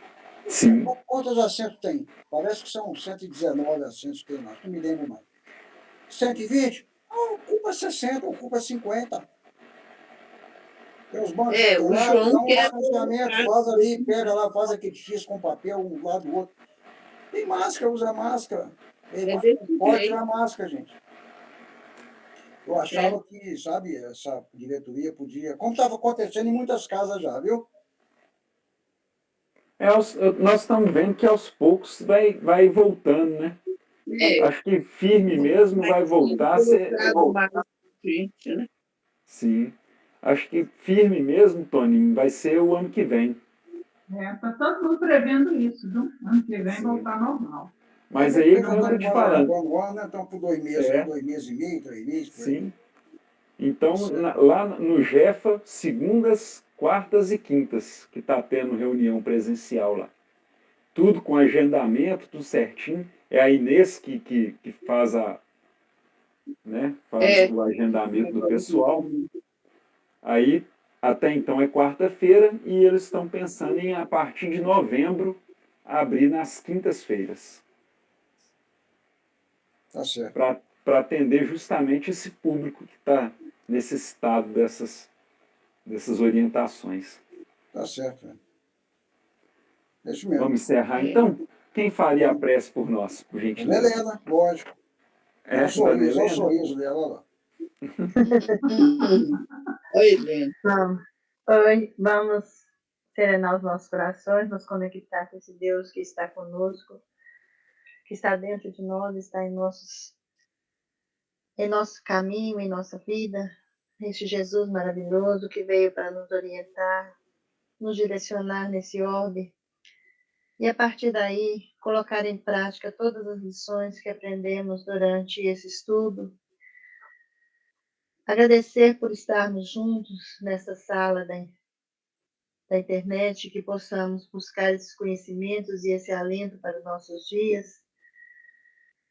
sim. Quantos assentos tem? Parece que são 119 assentos que tem lá, não me lembro mais. 120? Ocupa 60, ocupa 50. Tem os bancos O laterais, dá João um quer distanciamento, faz ali, pega lá, faz aquele X com papel, um lado do outro. Tem máscara, usa máscara. desse Pode jeito. tirar máscara, gente. Eu É. achava que, sabe, essa diretoria podia. Como estava acontecendo em muitas casas já, viu? Nós estamos vendo que aos poucos vai voltando, né? Acho que firme mesmo vai voltar a ser. Colocado mais gente, né? Sim. Acho que firme mesmo, Toninho, vai ser o ano que vem. Está todo mundo prevendo isso, viu? Ano que vem Sim. voltar normal. Mas aí, Já como eu estou te estamos falando. acabando o ano, né? Estamos por 2 meses, aí, 2 meses e meio, 3 meses, por aí. Sim. Então, lá no Jefa, segundas, quartas e quintas, que está tendo reunião presencial lá. Tudo com agendamento, tudo certinho. É a Inês que faz faz o agendamento do pessoal. Aí, até então é quarta-feira e eles estão pensando em, a partir de novembro, abrir nas quintas-feiras. Tá certo. Para atender justamente esse público que está necessitado dessas orientações. Tá certo. É isso mesmo. Vamos encerrar então? Quem faria a prece por nós, por gentileza? Helena, lógico. Olha o sorriso dela, olha lá. Oi, Helena. Oi, vamos serenar os nossos corações, nos conectar com esse Deus que está conosco, que está dentro de nós, está em nosso caminho, em nossa vida. Este Jesus maravilhoso que veio para nos orientar, nos direcionar nesse orbe. E a partir daí, colocar em prática todas as lições que aprendemos durante esse estudo. Agradecer por estarmos juntos nessa sala da internet, que possamos buscar esses conhecimentos e esse alento para os nossos dias.